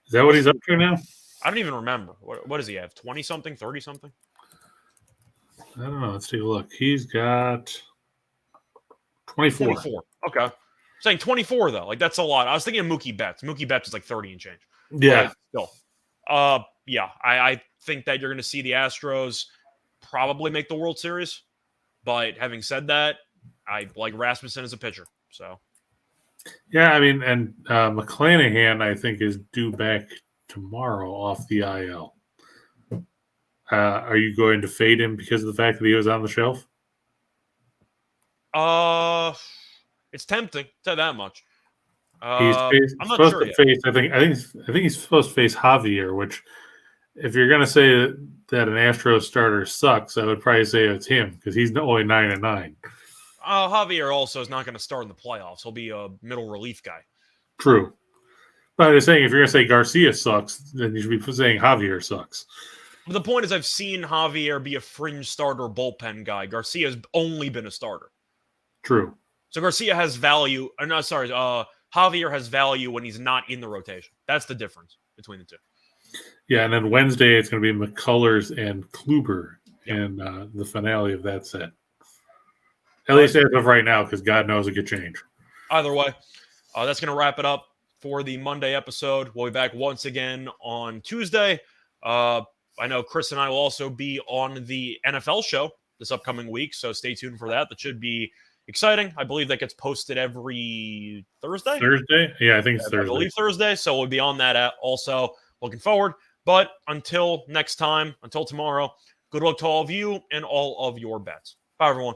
Is that what he's up to now? I don't even remember. What does he have? 20-something? 30-something? I don't know. Let's take a look. He's got 24. 24. Okay. I'm saying 24, though. Like, that's a lot. I was thinking of Mookie Betts. Mookie Betts is like 30 and change. Yeah. But still. Yeah, I think that you're going to see the Astros probably make the World Series. But having said that, I like Rasmussen as a pitcher. So. Yeah, I mean, and McClanahan, I think, is due back tomorrow off the IL. Are you going to fade him because of the fact that he was on the shelf? It's tempting. Say that much. I'm not supposed sure to face. I think he's supposed to face Javier. Which, if you're going to say that an Astros starter sucks, I would probably say it's him because he's only 9-9. Javier also is not going to start in the playoffs. He'll be a middle relief guy. True. But I was saying, if you're going to say Garcia sucks, then you should be saying Javier sucks. But the point is, I've seen Javier be a fringe starter bullpen guy. Garcia's only been a starter. True. So Garcia has value. Javier has value when he's not in the rotation. That's the difference between the two. Yeah, and then Wednesday it's going to be McCullers and Kluber in the finale of that set. At least as of right now, because God knows it could change. Either way, that's going to wrap it up for the Monday episode. We'll be back once again on Tuesday. I know Chris and I will also be on the NFL show this upcoming week, so stay tuned for that. That should be exciting. I believe that gets posted every Thursday. Thursday? Yeah, I think it's Thursday. I believe Thursday, so we'll be on that also. Looking forward. But until next time, until tomorrow, good luck to all of you and all of your bets. Bye, everyone.